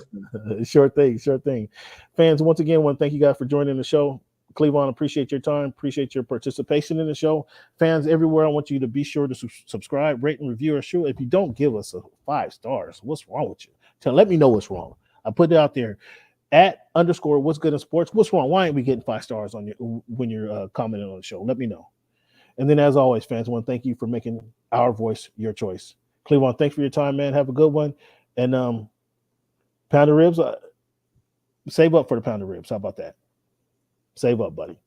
Sure thing. Fans, once again, I want to thank you guys for joining the show. Cleveland, appreciate your time, appreciate your participation in the show. Fans everywhere, I want you to be sure to subscribe, rate, and review our show. If you don't give us 5 stars, what's wrong with you? Let me know what's wrong. I put it out there @ what's good in sports. What's wrong? Why ain't we getting 5 stars on when you're commenting on the show? Let me know. And then, as always, fans, I want to thank you for making our voice your choice. Cleveland, thanks for your time, man. Have a good one. And pound of ribs, save up for the pound of ribs. How about that? Save up, buddy.